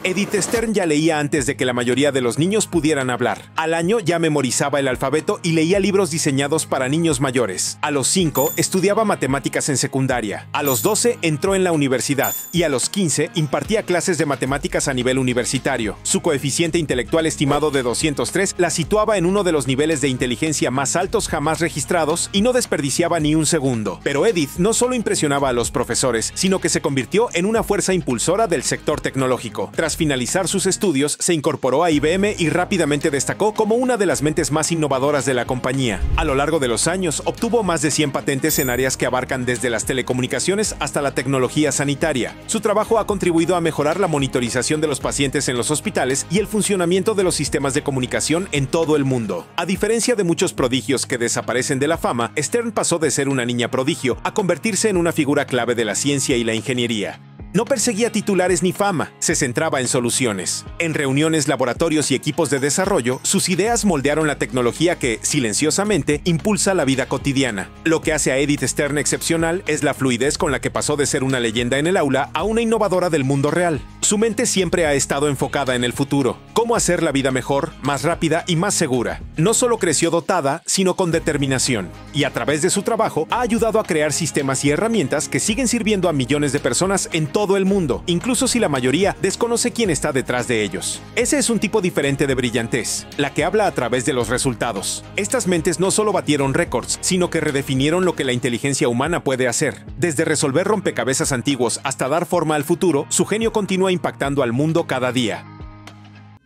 Edith Stern ya leía antes de que la mayoría de los niños pudieran hablar. Al año ya memorizaba el alfabeto y leía libros diseñados para niños mayores. A los 5 estudiaba matemáticas en secundaria. A los 12 entró en la universidad. Y a los 15 impartía clases de matemáticas a nivel universitario. Su coeficiente intelectual estimado de 203 la situaba en uno de los niveles de inteligencia más altos jamás registrados y no desperdiciaba ni un segundo. Pero Edith no solo impresionaba a los profesores, sino que se convirtió en una fuerza impulsora del sector tecnológico. Tras finalizar sus estudios, se incorporó a IBM y rápidamente destacó como una de las mentes más innovadoras de la compañía. A lo largo de los años, obtuvo más de 100 patentes en áreas que abarcan desde las telecomunicaciones hasta la tecnología sanitaria. Su trabajo ha contribuido a mejorar la monitorización de los pacientes en los hospitales y el funcionamiento de los sistemas de comunicación en todo el mundo. A diferencia de muchos prodigios que desaparecen de la fama, Stern pasó de ser una niña prodigio a convertirse en una figura clave de la ciencia y la ingeniería. No perseguía titulares ni fama, se centraba en soluciones. En reuniones, laboratorios y equipos de desarrollo, sus ideas moldearon la tecnología que, silenciosamente, impulsa la vida cotidiana. Lo que hace a Edith Stern excepcional es la fluidez con la que pasó de ser una leyenda en el aula a una innovadora del mundo real. Su mente siempre ha estado enfocada en el futuro, cómo hacer la vida mejor, más rápida y más segura. No solo creció dotada, sino con determinación. Y a través de su trabajo, ha ayudado a crear sistemas y herramientas que siguen sirviendo a millones de personas en todo el mundo, incluso si la mayoría desconoce quién está detrás de ellos. Ese es un tipo diferente de brillantez, la que habla a través de los resultados. Estas mentes no solo batieron récords, sino que redefinieron lo que la inteligencia humana puede hacer. Desde resolver rompecabezas antiguos hasta dar forma al futuro, su genio continúa impactando al mundo cada día.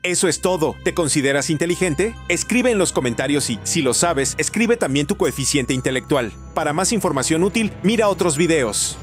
Eso es todo. ¿Te consideras inteligente? Escribe en los comentarios y, si lo sabes, escribe también tu coeficiente intelectual. Para más información útil, mira otros videos.